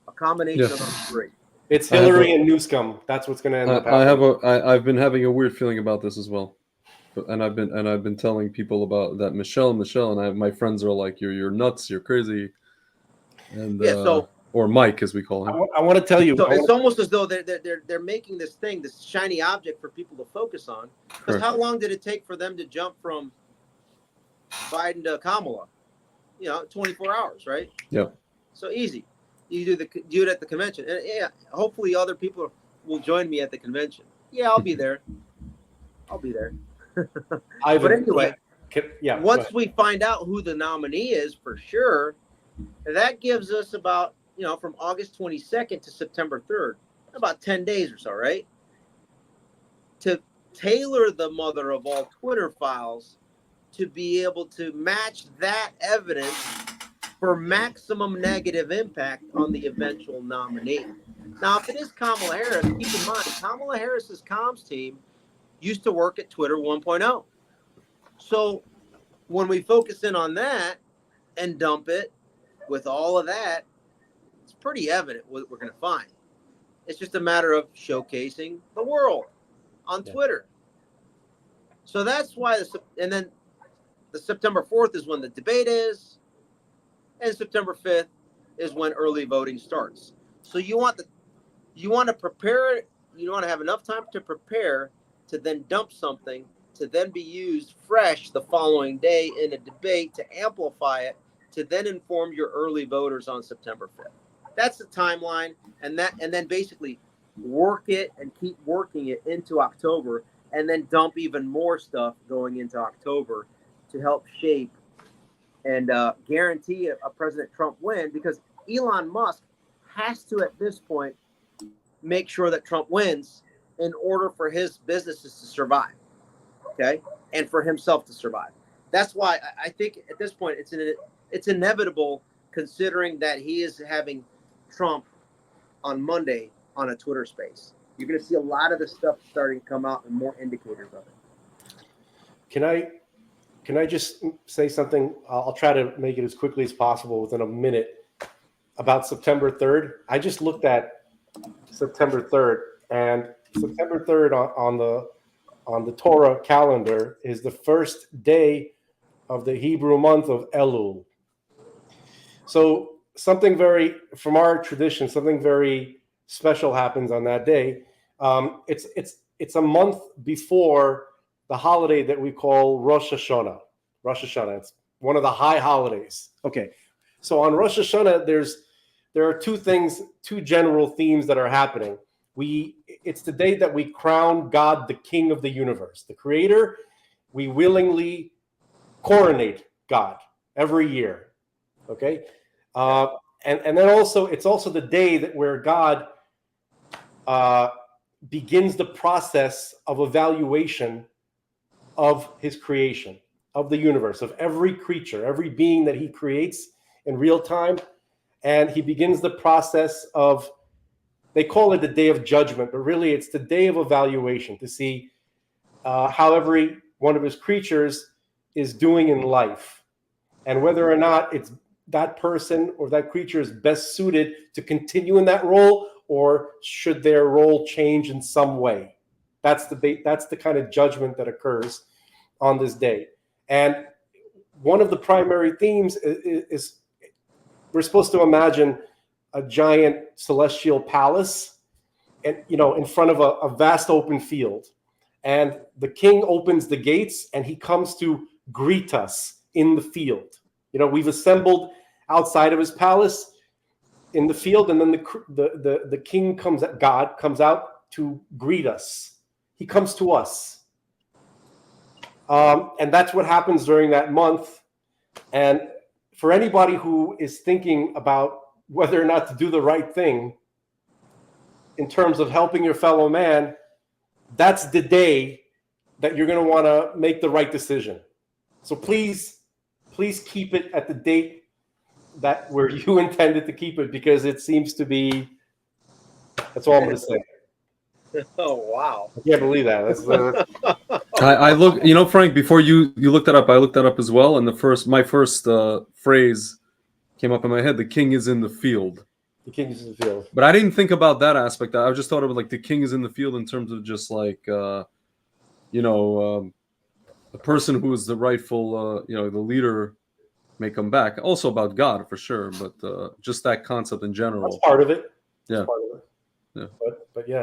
a combination of those three. It's Hillary and Newsom. That's what's going to end up happening. I've been having a weird feeling about this as well, and I've been telling people about that Michelle, and my friends are like, you're nuts, you're crazy, and or Mike as we call him. I want to tell you. So it's almost as though they're making this thing, this shiny object for people to focus on. Because how long did it take for them to jump from Biden to Kamala? 24 hours, right? Yeah. So easy. You do it at the convention, and hopefully other people will join me at the convention. Yeah, I'll be there. But anyway, once we find out who the nominee is for sure, that gives us about from August 22nd to September 3rd, about 10 days or so, right? To tailor the mother of all Twitter files to be able to match that evidence for maximum negative impact on the eventual nominee. Now, if it is Kamala Harris, keep in mind, Kamala Harris's comms team used to work at Twitter 1.0. So when we focus in on that and dump it with all of that, it's pretty evident what we're going to find. It's just a matter of showcasing the world on Twitter. So that's why and then the September 4th is when the debate is, and September 5th is when early voting starts. So you want to prepare, you want to have enough time to prepare to then dump something to then be used fresh the following day in a debate to amplify it, to then inform your early voters on September 5th. That's the timeline, and then basically work it and keep working it into October, and then dump even more stuff going into October to help shape and guarantee a President Trump win, because Elon Musk has to, at this point, make sure that Trump wins in order for his businesses to survive, okay, and for himself to survive. That's why I think at this point it's inevitable, considering that he is having Trump on Monday on a Twitter space. You're going to see a lot of the stuff starting to come out and more indicators of it. Can I just say something? I'll try to make it as quickly as possible within a minute about September 3rd. I just looked at September 3rd, and September 3rd on the Torah calendar is the first day of the Hebrew month of Elul. So something from our tradition, something very special happens on that day. It's a month before the holiday that we call Rosh Hashanah. Rosh Hashanah, it's one of the high holidays. Okay, so on Rosh Hashanah, there are two general themes that are happening. It's the day that we crown God the King of the universe, the Creator. We willingly coronate God every year. Okay, and then also it's also the day where God begins the process of evaluation of his creation, of the universe, of every creature, every being that he creates in real time. And he begins the process of, they call it the day of judgment, but really it's the day of evaluation to see how every one of his creatures is doing in life, and whether or not it's that person or that creature is best suited to continue in that role, or should their role change in some way. That's the kind of judgment that occurs on this day. And one of the primary themes is we're supposed to imagine a giant celestial palace, and in front of a vast open field. And the king opens the gates and he comes to greet us in the field. We've assembled outside of his palace in the field, and then the king God comes out to greet us. He comes to us. And that's what happens during that month. And for anybody who is thinking about whether or not to do the right thing in terms of helping your fellow man, that's the day that you're going to want to make the right decision. So please keep it at the date where you intended to keep it, because it seems to be, that's all I'm going to say. Oh, wow. I can't believe that. I look, Frank, before you looked that up, I looked that up as well. And my first phrase came up in my head: the king is in the field. The king is in the field. But I didn't think about that aspect. I just thought of it like the king is in the field in terms of just like, the person who is the rightful, the leader may come back. Also about God for sure, but just that concept in general. That's part of it. Yeah. That's part of it. Yeah. But yeah.